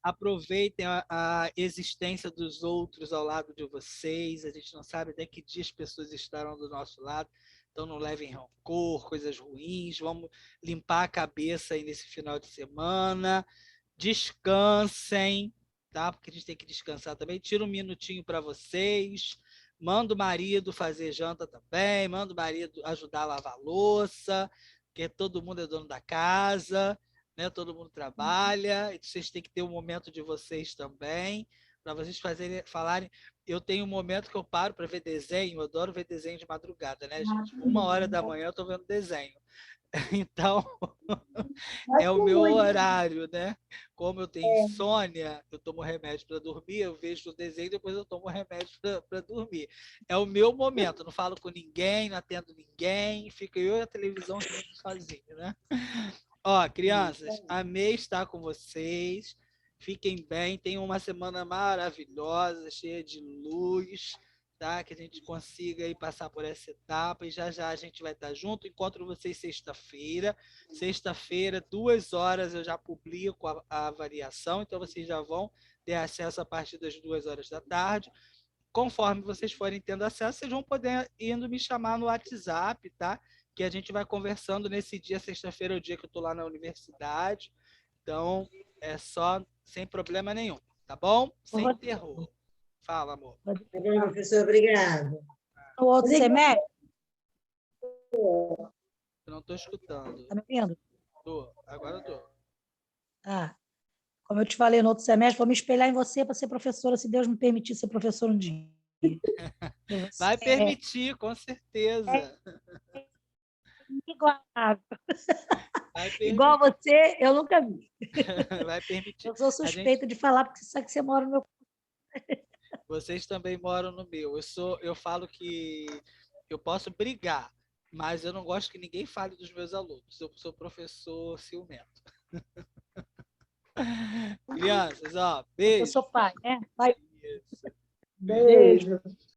Speaker 1: aproveitem a existência dos outros ao lado de vocês. A gente não sabe até que dia as pessoas estarão do nosso lado, então não levem rancor, coisas ruins. Vamos limpar a cabeça aí nesse final de semana, Descansem, tá? Porque a gente tem que descansar também. Tira um minutinho para vocês. Manda o marido fazer janta também. Manda o marido ajudar a lavar a louça, porque todo mundo é dono da casa, né? Todo mundo trabalha. E vocês têm que ter um momento de vocês também, para vocês falarem. Eu tenho um momento que eu paro para ver desenho. Eu adoro ver desenho de madrugada, né, gente? 1h da manhã eu estou vendo desenho. Então, é o meu horário, né? Como eu tenho insônia, eu tomo remédio para dormir, eu vejo o desenho, depois eu tomo remédio para dormir. É o meu momento, não falo com ninguém, não atendo ninguém, fico eu e a televisão rindo sozinho, né? Ó, crianças, amei estar com vocês. Fiquem bem, tenham uma semana maravilhosa, cheia de luz, tá? Que a gente consiga aí passar por essa etapa e já já a gente vai estar junto. Encontro vocês sexta-feira. Sexta-feira, 2h, eu já publico a avaliação, então vocês já vão ter acesso a partir das 2h da tarde. Conforme vocês forem tendo acesso, vocês vão poder indo me chamar no WhatsApp, tá? Que a gente vai conversando nesse dia. Sexta-feira é o dia que eu estou lá na universidade. Então, é só sem problema nenhum, tá bom? Sem terror. Fala, amor.
Speaker 12: Tá bom, professor, obrigado.
Speaker 11: O outro semestre?
Speaker 1: Eu não estou escutando.
Speaker 11: Tá me ouvindo?
Speaker 1: Agora eu tô.
Speaker 11: Ah, como eu te falei no outro semestre, vou me espelhar em você para ser professora, se Deus me permitir ser professora um dia.
Speaker 1: Vai permitir, com certeza.
Speaker 11: Igualável. Igual a você, eu nunca vi.
Speaker 1: Vai permitir.
Speaker 11: Eu sou suspeita de falar, porque você sabe que você mora no meu.
Speaker 1: Vocês também moram no meu. Eu falo que eu posso brigar, mas eu não gosto que ninguém fale dos meus alunos. Eu sou professor ciumento. Crianças, ó, beijo.
Speaker 11: Eu sou pai, né? Pai.
Speaker 1: Isso.
Speaker 6: Beijo.